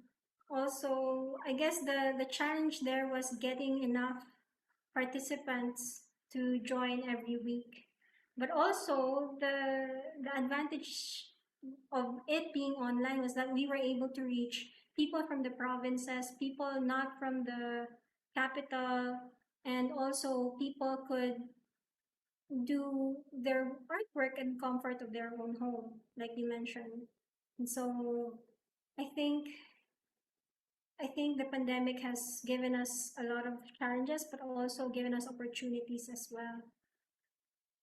also I guess the challenge there was getting enough participants to join every week. But also the advantage of it being online was that we were able to reach people from the provinces, people not from the capital, and also people could do their artwork in comfort of their own home, like you mentioned. And so I think I think the pandemic has given us a lot of challenges, but also given us opportunities as well.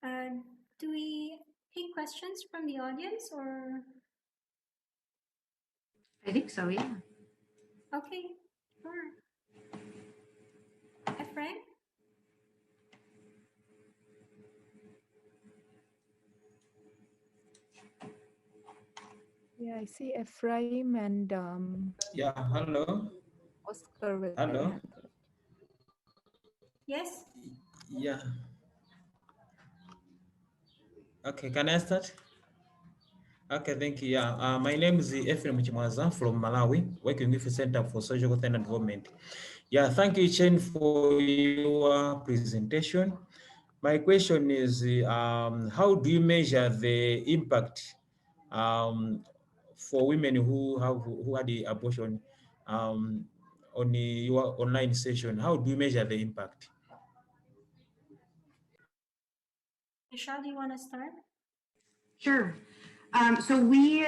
Uh, do we take questions from the audience or? I think so, yeah. Okay, sure. Ephraim? Yeah, I see Ephraim and Yeah, hello. Oscar with their Hello. hand. Yes? Yeah. Okay, can I start? Okay, thank you. Yeah, my name is Ephraim Chimwaza from Malawi, working with the Center for Social Growth and Development. Yeah, thank you, Chen, for your presentation. My question is, how do you measure the impact for women who had the abortion on your online session? How do you measure the impact? Michelle, do you want to start? Sure. So we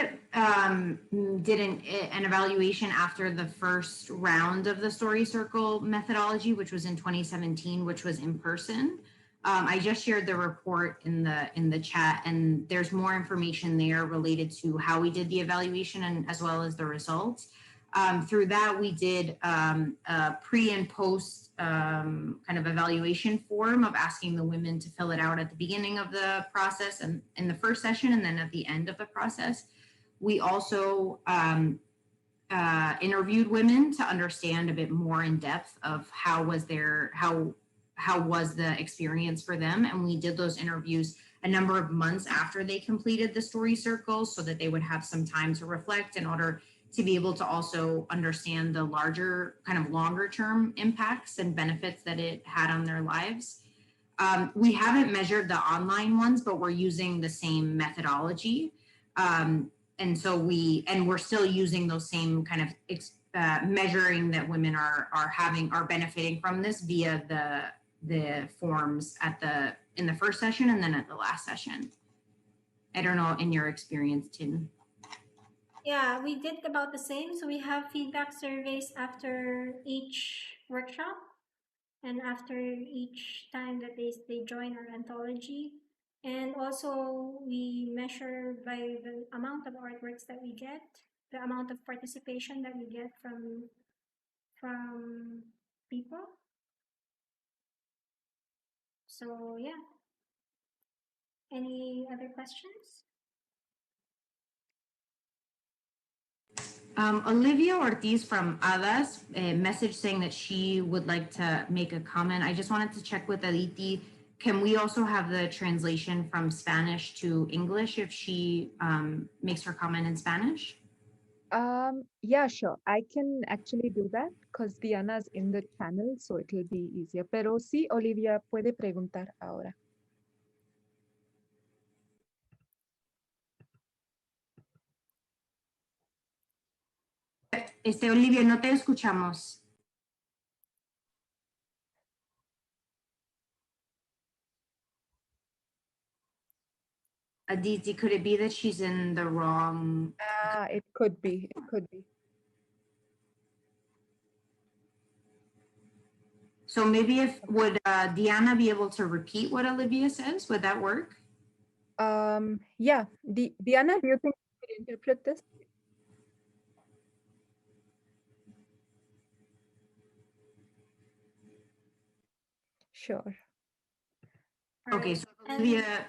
did an evaluation after the first round of the story circle methodology, which was in 2017, which was in person. I just shared the report in the chat, and there's more information there related to how we did the evaluation and as well as the results. Through that, we did a pre and post kind of evaluation form of asking the women to fill it out at the beginning of the process and in the first session, and then at the end of the process. We also interviewed women to understand a bit more in depth of how was the experience for them, and we did those interviews a number of months after they completed the story circles so that they would have some time to reflect in order to be able to also understand the larger kind of longer term impacts and benefits that it had on their lives. We haven't measured the online ones, but we're using the same methodology. And so we're still using those same kind of measuring that women are benefiting from this via the forms in the first session and then at the last session. I don't know in your experience, Tim. Yeah, we did about the same. So we have feedback surveys after each workshop and after each time that they join our anthology. And also we measure by the amount of artworks that we get, the amount of participation that we get from people. So yeah. Any other questions? Olivia Ortiz from Alas, a message saying that she would like to make a comment. I just wanted to check with Aditi. Can we also have the translation from Spanish to English if she makes her comment in Spanish? Yeah, sure. I can actually do that because Diana's in the channel, so it'll be easier. Pero sí, Olivia puede preguntar ahora. Olivia, no te escuchamos. Aditi, could it be that she's in the wrong? It could be. It could be. So maybe would Diana be able to repeat what Olivia says? Would that work? Yeah. Diana, do you think you could interpret this? Sure. Okay, so Olivia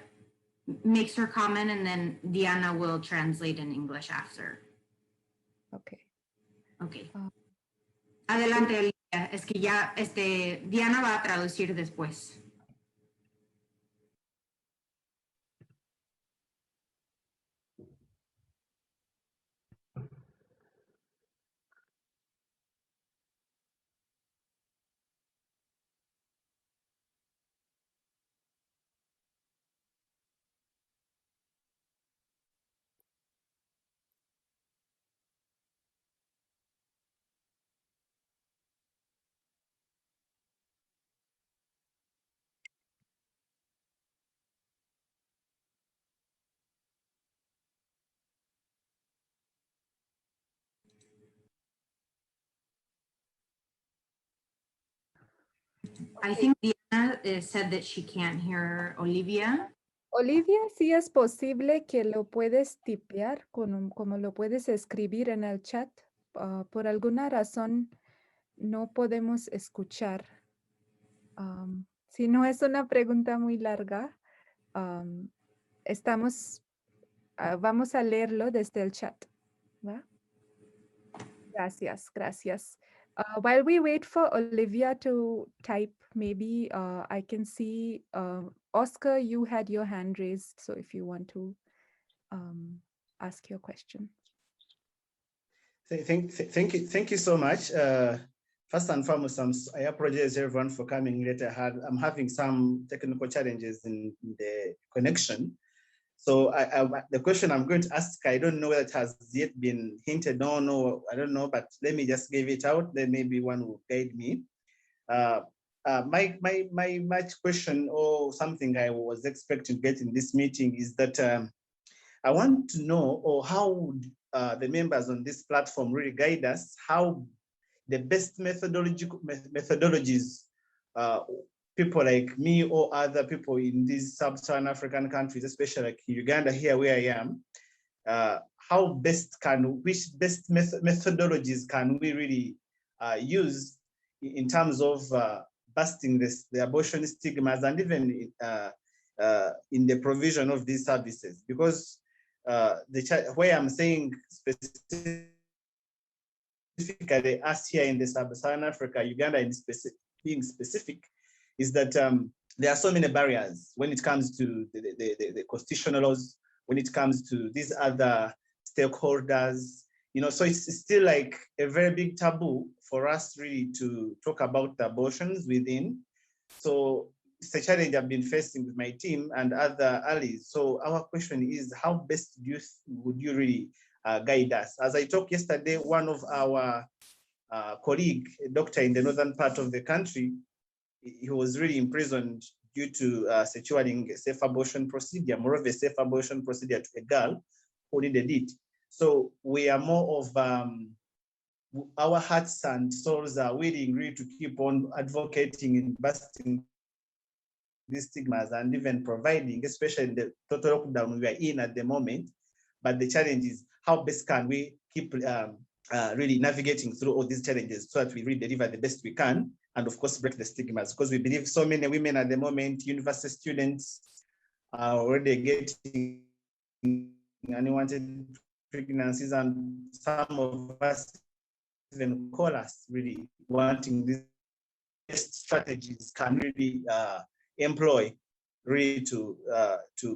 makes her comment and then Diana will translate in English after. Okay. Okay. Adelante, Olivia. Es que ya, Diana va a traducir después. I think Diana said that she can't hear Olivia. Olivia, sí es posible que lo puedes tipear como lo puedes escribir en el chat. Por alguna razón no podemos escuchar. Si no es una pregunta muy larga, vamos a leerlo desde el chat. ¿Va? Gracias, gracias. While we wait for Olivia to type, maybe I can see, Oscar, you had your hand raised, so if you want to ask your question. Thank you so much. First and foremost, I apologize everyone for coming late. I'm having some technical challenges in the connection. So the question I'm going to ask, I don't know whether it has yet been hinted on, or I don't know, but let me just give it out. Then maybe one will guide me. My question, or something I was expecting to get in this meeting, is that I want to know, or how the members on this platform really guide us, how the best methodologies people like me or other people in these sub-Saharan African countries, especially like Uganda here where I am, which best methodologies can we really use in terms of busting the abortion stigmas, and even in the provision of these services? Because where I'm saying specifically us here in the sub-Saharan Africa, Uganda being specific, is that there are so many barriers when it comes to the constitutional laws, when it comes to these other stakeholders, so it's still like a very big taboo for us really to talk about the abortions within. So it's a challenge I've been facing with my team and other allies. So our question is, how best would you really guide us? As I talked yesterday, one of our colleague, a doctor in the northern part of the country, he was really imprisoned due to securing a safe abortion procedure, more of a safe abortion procedure to a girl who needed it. So we are more of, our hearts and souls are willing really to keep on advocating and busting these stigmas and even providing, especially in the total lockdown we are in at the moment. But the challenge is, how best can we keep really navigating through all these challenges so that we really deliver the best we can, and of course break the stigmas, because we believe so many women at the moment, university students, are already getting unwanted pregnancies, and some of us even call us really wanting these strategies can really employ really to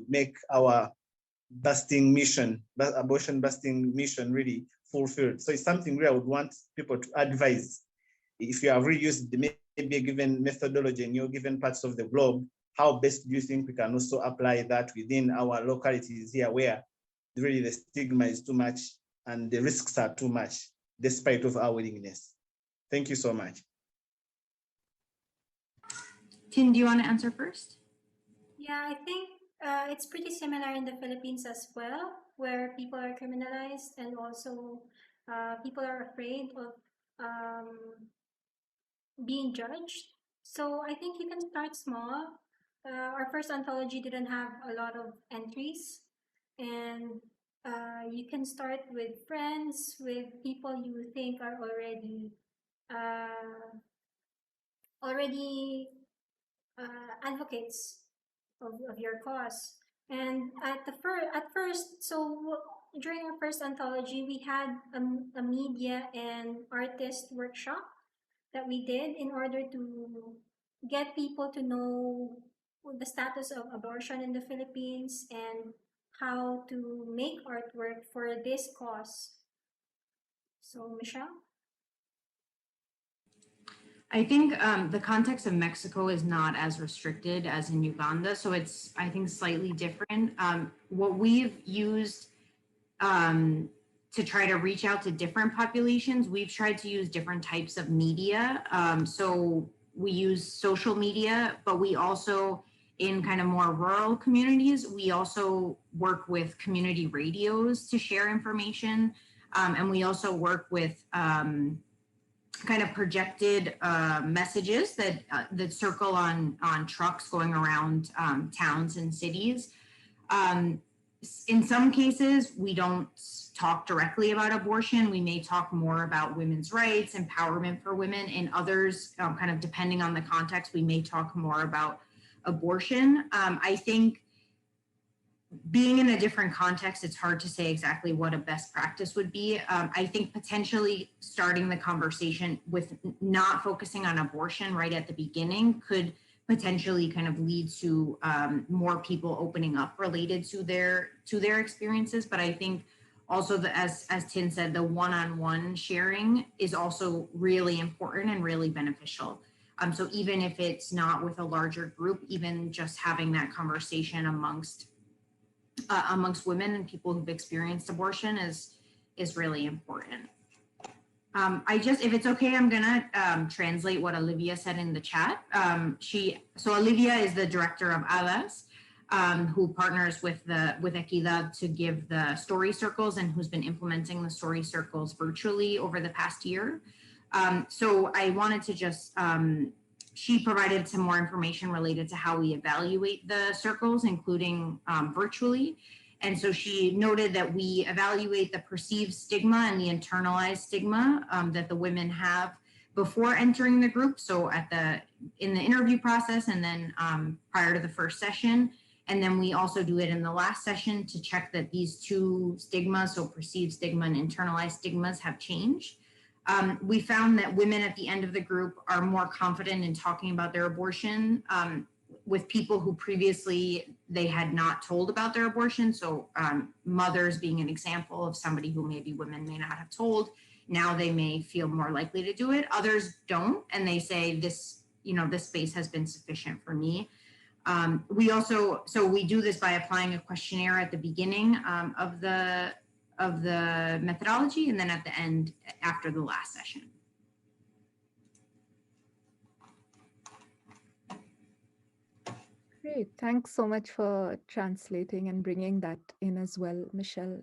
make our abortion busting mission really fulfilled. So it's something where I would want people to advise. If you have really used maybe a given methodology in your given parts of the globe, how best do you think we can also apply that within our localities here where really the stigma is too much and the risks are too much, despite of our willingness? Thank you so much. Tin, do you want to answer first? Yeah, I think it's pretty similar in the Philippines as well, where people are criminalized and also people are afraid of being judged. So I think you can start small. Our first anthology didn't have a lot of entries, and you can start with friends, with people you think are already advocates of your cause. And at first, so during our first anthology, we had a media and artist workshop that we did in order to get people to know the status of abortion in the Philippines and how to make artwork for this cause. So, Michelle? I think the context of Mexico is not as restricted as in Uganda, so it's, I think, slightly different. What we've used to try to reach out to different populations, we've tried to use different types of media. So we use social media, but we also, in kind of more rural communities, we also work with community radios to share information. And we also work with kind of projected messages that circle on trucks going around towns and cities. In some cases, we don't talk directly about abortion. We may talk more about women's rights, empowerment for women. In others, kind of depending on the context, we may talk more about abortion. I think being in a different context, it's hard to say exactly what a best practice would be. I think potentially starting the conversation with not focusing on abortion right at the beginning could potentially kind of lead to more people opening up related to their experiences. But I think also as Tin said, the one-on-one sharing is also really important and really beneficial. So even if it's not with a larger group, even just having that conversation amongst women and people who've experienced abortion is really important. If it's okay, I'm gonna translate what Olivia said in the chat. So Olivia is the director of ALAS, who partners with EQUIDAD to give the story circles and who's been implementing the story circles virtually over the past year. So I wanted to just, she provided some more information related to how we evaluate the circles, including virtually. And so she noted that we evaluate the perceived stigma and the internalized stigma that the women have before entering the group. So in the interview process and then prior to the first session. And then we also do it in the last session to check that these two stigmas, so perceived stigma and internalized stigmas, have changed. We found that women at the end of the group are more confident in talking about their abortion with people who previously they had not told about their abortion. So mothers being an example of somebody who maybe women may not have told. Now they may feel more likely to do it. Others don't, and they say this space has been sufficient for me. We do this by applying a questionnaire at the beginning of the methodology and then at the end after the last session. Great. Thanks so much for translating and bringing that in as well, Michelle.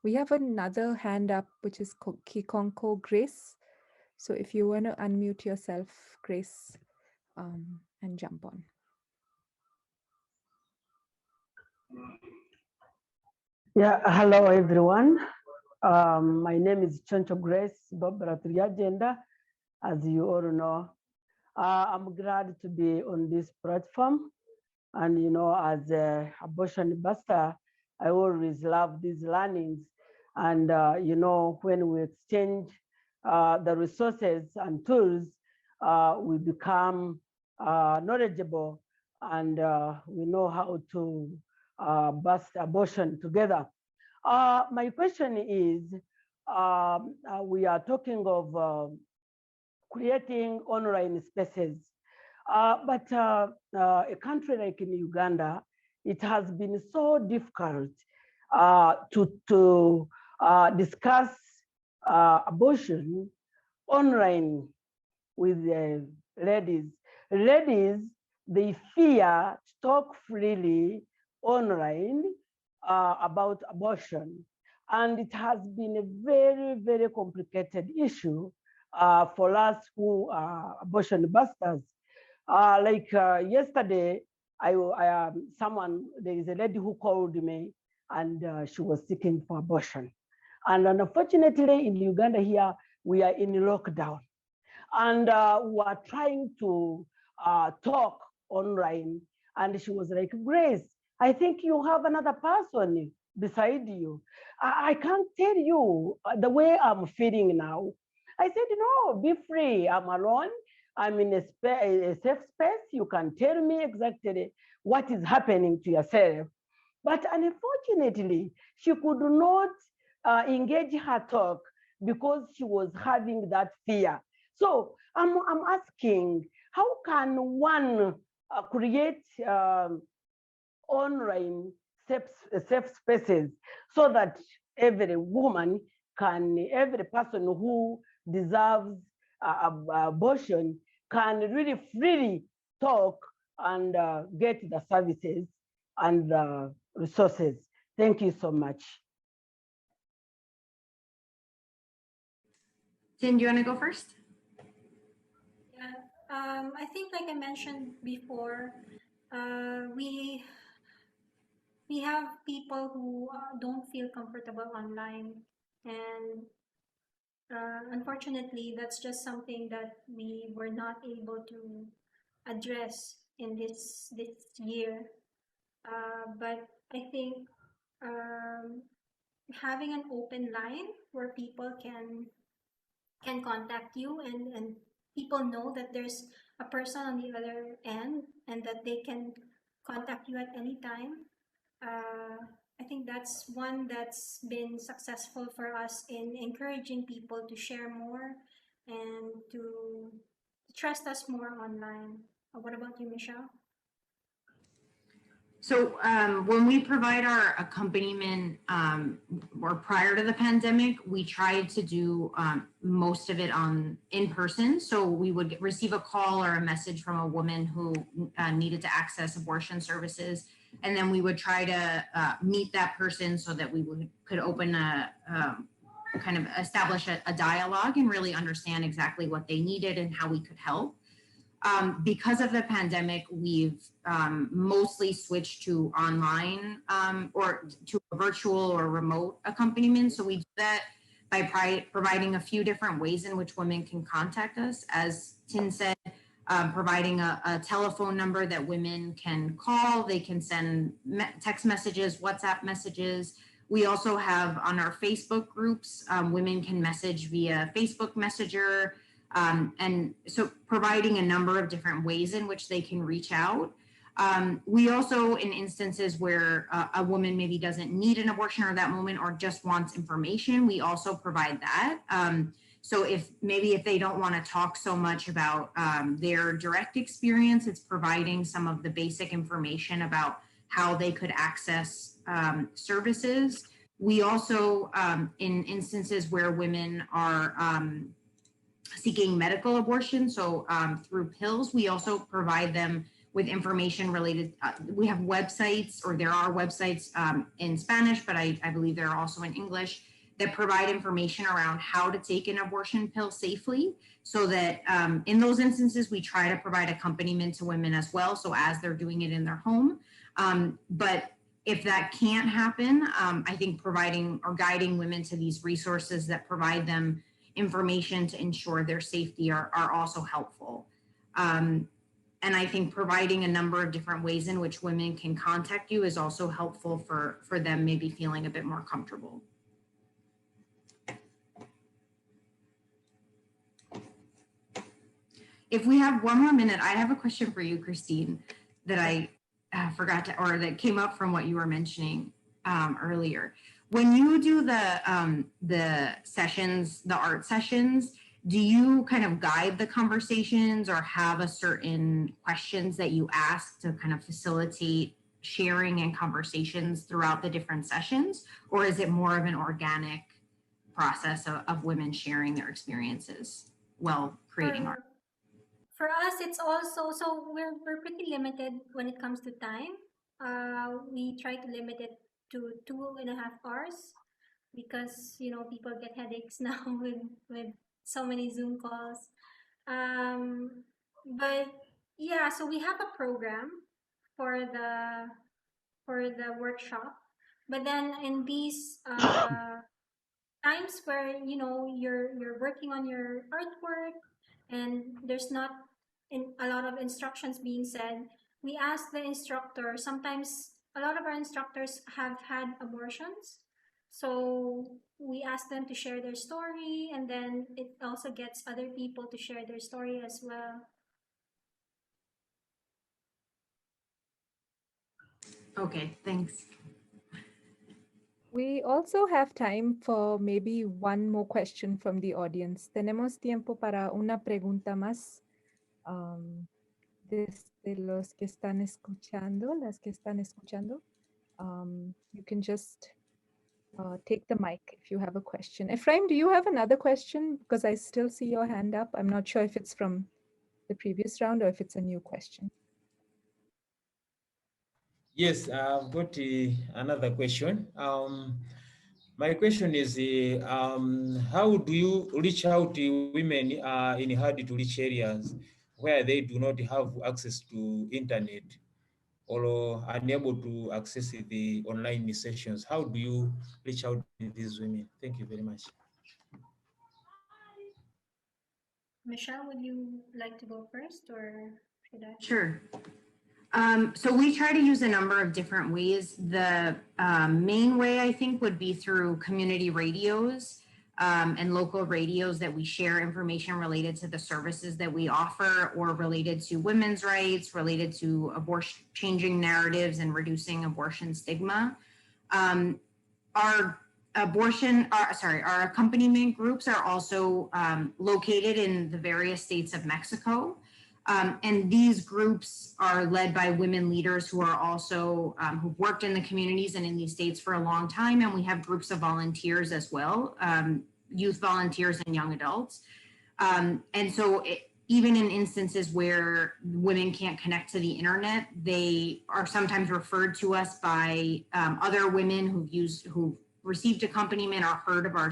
We have another hand up, which is Kikonko Grace. So if you want to unmute yourself, Grace, and jump on. Yeah, hello everyone. My name is Choncho Grace Barbara Triagenda, as you all know. I'm glad to be on this platform. And as an abortion buster, I always love these learnings. And, you know, when we exchange the resources and tools, we become knowledgeable, and we know how to bust abortion together. My question is, we are talking of creating online spaces, but a country like in Uganda, it has been so difficult to discuss abortion online with the ladies. Ladies, they fear to talk freely online about abortion. And it has been a very, very complicated issue for us who are abortion busters. Like yesterday, there is a lady who called me, and she was seeking for abortion. And unfortunately, in Uganda here, we are in lockdown. And we are trying to talk online. And she was like, Grace, I think you have another person beside you. I can't tell you the way I'm feeling now. I said, no, be free. I'm alone. I'm in a safe space. You can tell me exactly what is happening to yourself. But unfortunately, she could not engage her talk because she was having that fear. So I'm asking, how can one create online safe spaces so that every woman every person who deserves abortion can really freely talk and get the services and the resources? Thank you so much. Tin, do you want to go first? Yeah, I think like I mentioned before, we have people who don't feel comfortable online, and unfortunately, that's just something that we were not able to address in this year. But I think having an open line where people can contact you, and people know that there's a person on the other end and that they can contact you at any time. I think that's one that's been successful for us in encouraging people to share more and to trust us more online. What about you, Michelle? So when we provide our accompaniment, or prior to the pandemic, we tried to do most of it in person. So we would receive a call or a message from a woman who needed to access abortion services, and then we would try to meet that person so that we could open kind of establish a dialogue and really understand exactly what they needed and how we could help. Because of the pandemic, we've mostly switched to online or to a virtual or remote accompaniment. So we do that by providing a few different ways in which women can contact us. As Tin said, providing a telephone number that women can call. They can send text messages, WhatsApp messages. We also have on our Facebook groups, women can message via Facebook Messenger. And so providing a number of different ways in which they can reach out. We also, in instances where a woman maybe doesn't need an abortion or that moment or just wants information, we also provide that. So if they don't want to talk so much about their direct experience, it's providing some of the basic information about how they could access services. We also, in instances where women are seeking medical abortion, so through pills, we also provide them with information related. We have websites, or there are websites in Spanish, but I believe there are also in English, that provide information around how to take an abortion pill safely, so that in those instances, we try to provide accompaniment to women as well, so as they're doing it in their home. But if that can't happen, I think providing or guiding women to these resources that provide them information to ensure their safety are also helpful. And I think providing a number of different ways in which women can contact you is also helpful for them maybe feeling a bit more comfortable. if we have one more minute, I have a question for you, Kristine, that I forgot to, or that came up from what you were mentioning earlier. When you do the sessions, the art sessions, do you kind of guide the conversations or have a certain questions that you ask to kind of facilitate sharing and conversations throughout the different sessions? Or is it more of an organic process of women sharing their experiences while creating art? For us, it's also, so we're pretty limited when it comes to time. We try to limit it to 2.5 hours because, you know, people get headaches now with so many Zoom calls. But yeah, so we have a program for the workshop, but then in these times where, you know, you're working on your artwork and there's not a lot of instructions being said, we ask the instructor. Sometimes a lot of our instructors have had abortions, so we ask them to share their story, and then it also gets other people to share their story as well. Okay, thanks. We also have time for maybe one more question from the audience. Tenemos tiempo para una pregunta más desde los que están escuchando, las que están escuchando. You can just take the mic if you have a question. Ephraim, do you have another question? Because I still see your hand up. I'm not sure if it's from the previous round or if it's a new question. Yes, I've got another question. My question is, how do you reach out to women in hard to reach areas where they do not have access to internet or are unable to access the online sessions? How do you reach out to these women? Thank you very much. Michelle, would you like to go first, or should I? Sure. So we try to use a number of different ways. The main way, I think, would be through community radios and local radios that we share information related to the services that we offer or related to women's rights, related to abortion, changing narratives and reducing abortion stigma. Our accompaniment groups are also located in the various states of Mexico. And these groups are led by women leaders who are also, who've worked in the communities and in these states for a long time. And we have groups of volunteers as well, youth volunteers and young adults. And so even in instances where women can't connect to the internet, they are sometimes referred to us by other women who've received accompaniment or heard of our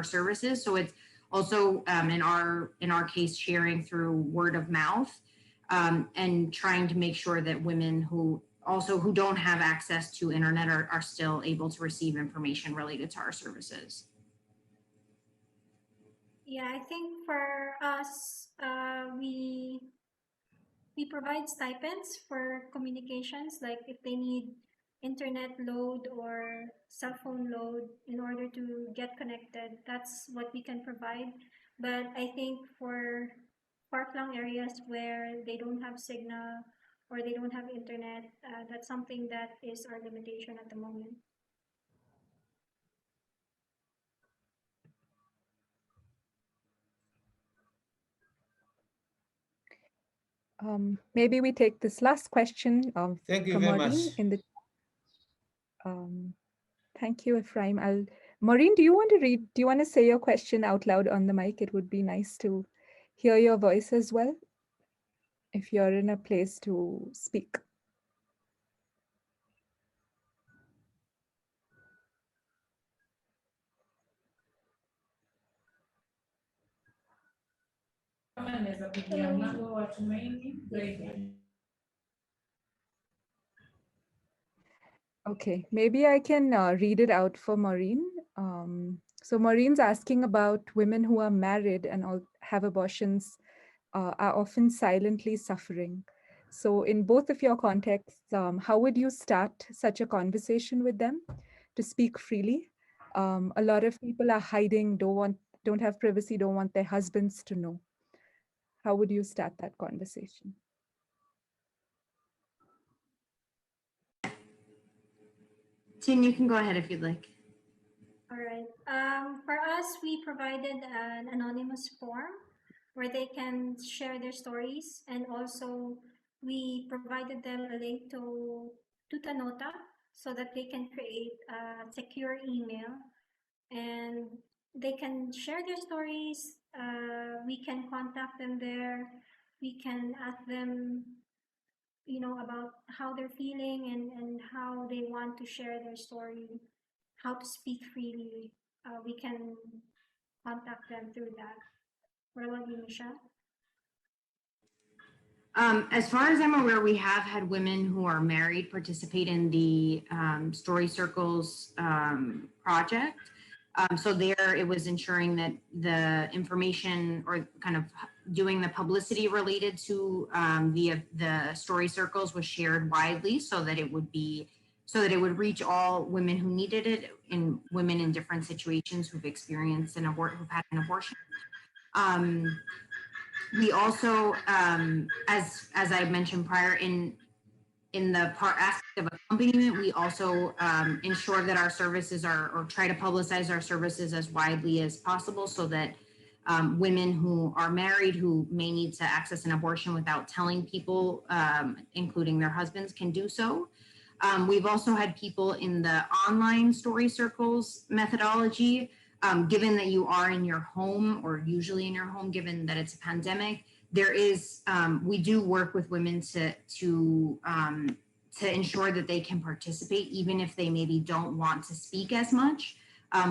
services. So it's also in our case, sharing through word of mouth and trying to make sure that women who don't have access to internet are still able to receive information related to our services. Yeah, I think for us, we provide stipends for communications, like if they need internet load or cell phone load in order to get connected, that's what we can provide. But I think for far-flung areas where they don't have signal or they don't have internet, that's something that is our limitation at the moment. Maybe we take this last question Thank you from very Maureen much. in the. Thank you, Ephraim. Maureen, do you want to read? Do you want to say your question out loud on the mic? It would be nice to hear your voice as well, if you're in a place to speak. Okay, maybe I can read it out for Maureen. So Maureen's asking about women who are married and have abortions are often silently suffering. So in both of your contexts, how would you start such a conversation with them to speak freely? A lot of people are hiding, don't have privacy, don't want their husbands to know. How would you start that conversation? Tin, you can go ahead if you'd like. All right. For us, we provided an anonymous form where they can share their stories, and also we provided them a link to Tutanota so that they can create a secure email and they can share their stories. We can contact them there. We can ask them, about how they're feeling and how they want to share their story, how to speak freely. We can contact them through that. What about you, Michelle? As far as I'm aware, we have had women who are married participate in the Story Circles project. So there it was ensuring that the information or kind of doing the publicity related to the Story Circles was shared widely so that it would reach all women who needed it, and women in different situations who've experienced who've had an abortion. We also, as I mentioned prior, in the aspect of accompaniment, we also ensure that our services or try to publicize our services as widely as possible so that women who are married who may need to access an abortion without telling people, including their husbands, can do so. We've also had people in the online Story Circles methodology. Given that you are in your home or usually in your home, given that it's a pandemic, we do work with women to ensure that they can participate, even if they maybe don't want to speak as much.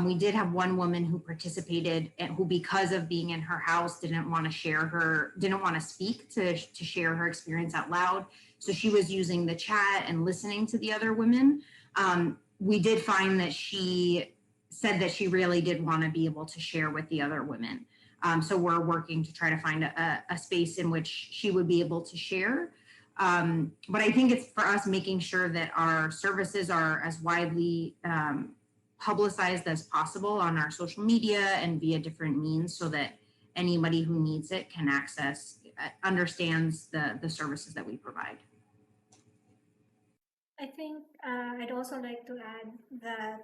We did have one woman who participated and who, because of being in her house, didn't want to speak to share her experience out loud. So she was using the chat and listening to the other women. We did find that she said that she really did want to be able to share with the other women. So we're working to try to find a space in which she would be able to share. But I think it's for us making sure that our services are as widely publicized as possible on our social media and via different means so that anybody who needs it can understands the services that we provide. I think I'd also like to add that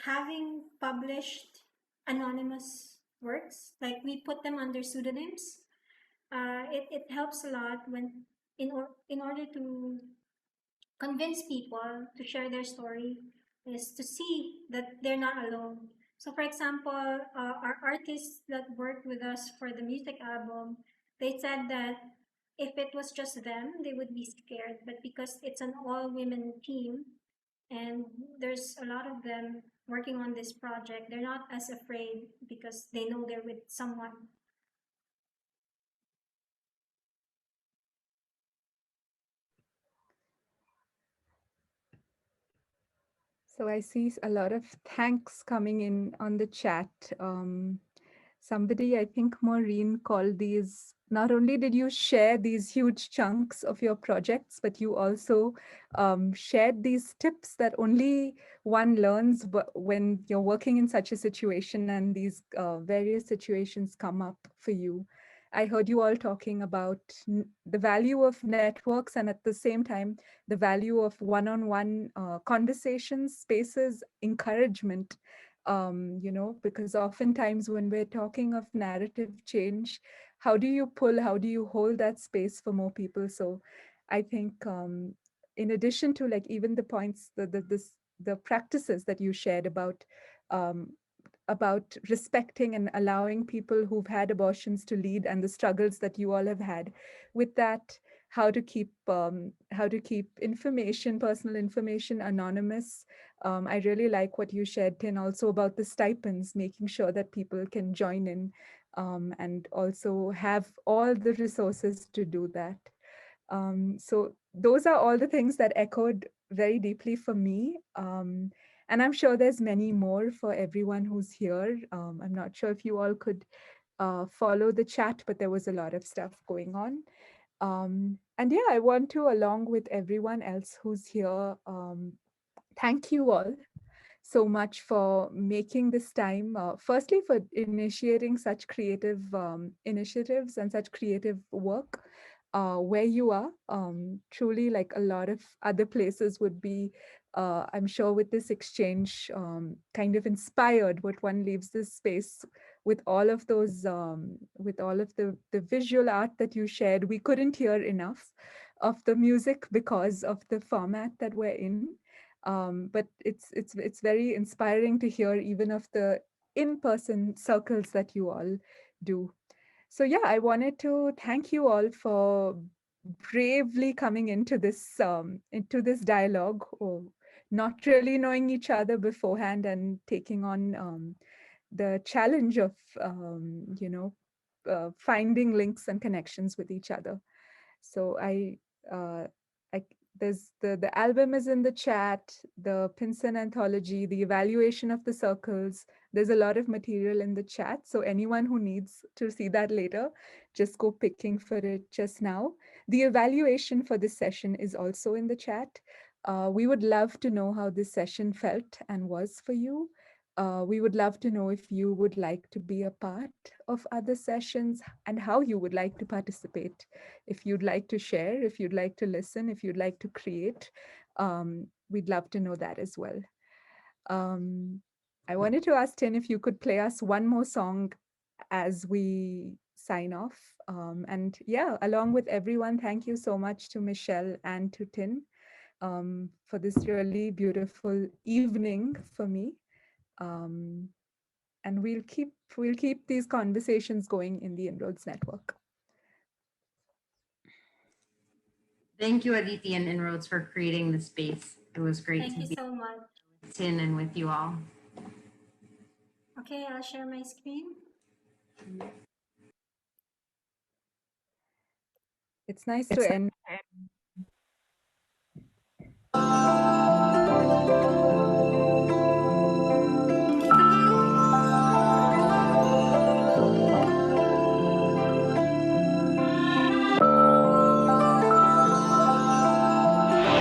having published anonymous works, like we put them under pseudonyms, it helps a lot when in order to convince people to share their story is to see that they're not alone. So for example, our artists that worked with us for the music album, they said that if it was just them, they would be scared. But because it's an all-women team and there's a lot of them working on this project, they're not as afraid because they know they're with someone. So I see a lot of thanks coming in on the chat. Somebody, I think Maureen, called these, not only did you share these huge chunks of your projects, but you also shared these tips that only one learns when you're working in such a situation and these various situations come up for you. I heard you all talking about the value of networks and at the same time, the value of one-on-one conversations, spaces, encouragement, because oftentimes when we're talking of narrative change, how do you hold that space for more people? So I think in addition to like even the points, the practices that you shared about respecting and allowing people who've had abortions to lead and the struggles that you all have had with that, how to keep information, personal information anonymous. I really like what you shared, Tin, also about the stipends, making sure that people can join in and also have all the resources to do that. So those are all the things that echoed very deeply for me. And I'm sure there's many more for everyone who's here. I'm not sure if you all could follow the chat, but there was a lot of stuff going on. And yeah, I want to, along with everyone else who's here, thank you all. so much for making this time, firstly for initiating such creative initiatives and such creative work where you are. Truly, like a lot of other places would be, I'm sure with this exchange, kind of inspired, but one leaves this space with all of those, with all of the visual art that you shared. We couldn't hear enough of the music because of the format that we're in. But it's very inspiring to hear even of the in-person circles that you all do. So yeah, I wanted to thank you all for bravely coming into this dialogue, or not really knowing each other beforehand and taking on the challenge of finding links and connections with each other. So uh, there's the album is in the chat, the PINSAN anthology, the evaluation of the circles. There's a lot of material in the chat. So anyone who needs to see that later, just go picking for it just now. The evaluation for this session is also in the chat. We would love to know how this session felt and was for you. We would love to know if you would like to be a part of other sessions and how you would like to participate. If you'd like to share, if you'd like to listen, if you'd like to create, we'd love to know that as well. I wanted to ask Tin if you could play us one more song as we sign off. And yeah, along with everyone, thank you so much to Michelle and to Tin for this really beautiful evening for me. And we'll keep these conversations going in the Inroads network. Thank you, Aditi and Inroads, for creating the space. It was great Thank to you be so much. in and with you all. Okay, I'll share my screen. It's nice to end.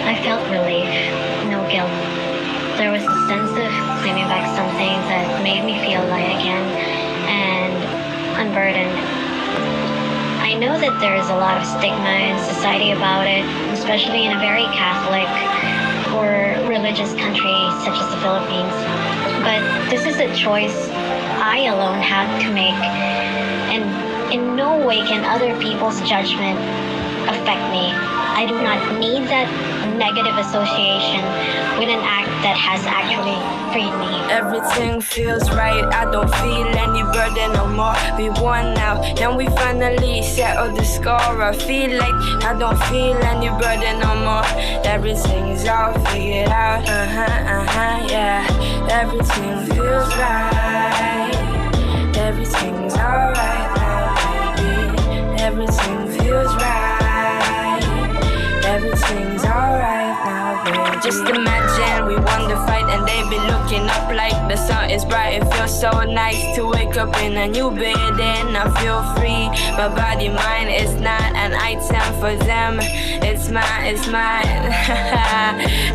I felt relief, no guilt. There was a sense of claiming back something that made me feel light again and unburdened. I know that there is a lot of stigma in society about it, especially in a very Catholic or religious country such as the Philippines. But this is a choice I alone have to make, and in no way can other people's judgment affect me. I do not need that negative association with an act that has actually freed me. Everything feels right, I don't feel any burden no more. We won now, and we finally settled the score. I feel like I don't feel any burden no more. Everything's all figured out, yeah. Everything feels right. Everything's alright now, baby. Everything feels right. Everything's alright now, baby. Just imagine we won the fight and they be looking up like the sun is bright. It feels so nice to wake up in a new bed and I feel free. My body, mine is not an item for them. It's mine, it's mine.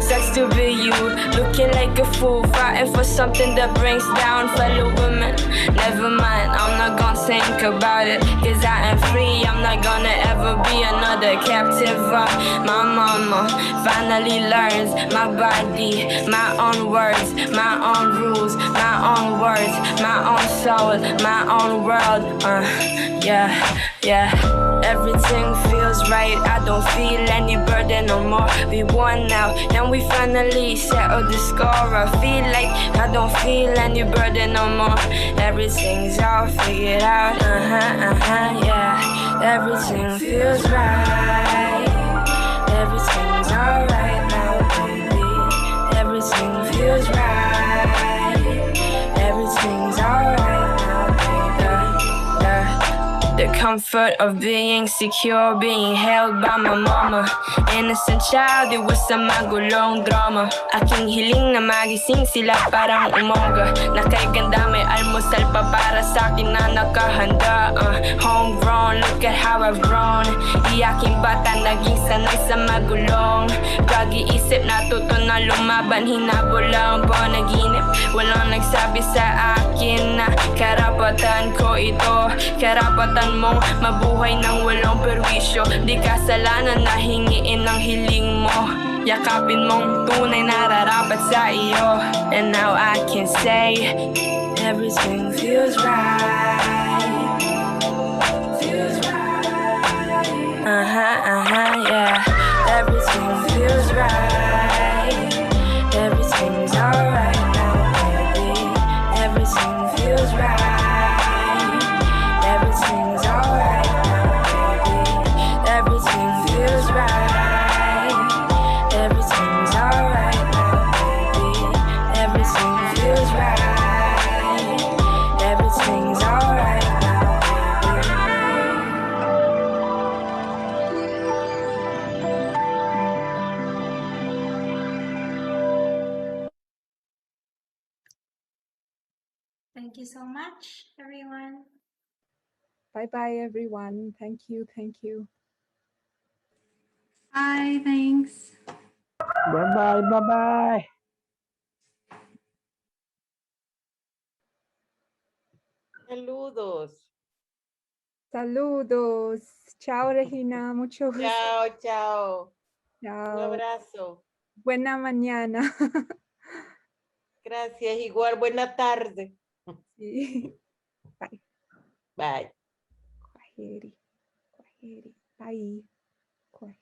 Sucks to be you, looking like a fool, fighting for something that brings down fellow women. Never mind, I'm not gonna think about it, cause I am free. I'm not gonna ever be another captive. My mama finally learns my body, my own words, my own rules, my own words, my own soul, my own world. Yeah. Everything feels right, I don't feel any burden no more. We won now, and we finally settled the score. I feel like I don't feel any burden no more. Everything's all figured out, yeah. Everything feels right. Everything's alright now, baby. Everything feels right. Everything's alright now, baby. The the comfort of being secure, being held by my mama. Innocent child, it was sa magulong drama. Aking hiling na magising sila parang umaga. Na kay ganda may almusal pa para sa akin na nakahanda. Homegrown, look at how I've grown. Iyaking bata naging sanay sa magulong. Pag-iisip natuto na lumaban, hinabol lang panaginip. Walang nagsabi sa akin na karapatan ko ito. Karapatan mong mabuhay ng walang perwisyo. Di kasalanan na hingiin ang hiling mo. Yakapin mong tunay nararapat sa iyo. And now I can say everything feels right. Feels right. Yeah. Everything feels right. Everything's alright now, baby. Everything feels right. Everything's alright now, baby. Everything feels right. Everything's alright now, baby. Everything feels right. Everything's alright now, Thank you so much, everyone. Bye-bye, everyone. Thank you. Thank you. Bye, thanks. Bye-bye, bye-bye. Saludos. Saludos. Chao, Regina. Mucho gusto. Chao, chao. Un Chao. abrazo. Buena mañana. Gracias. Igual, buena tarde. Sí. Bye. Bye. Kwaheri. Kwaheri. Bye. Kwaheri.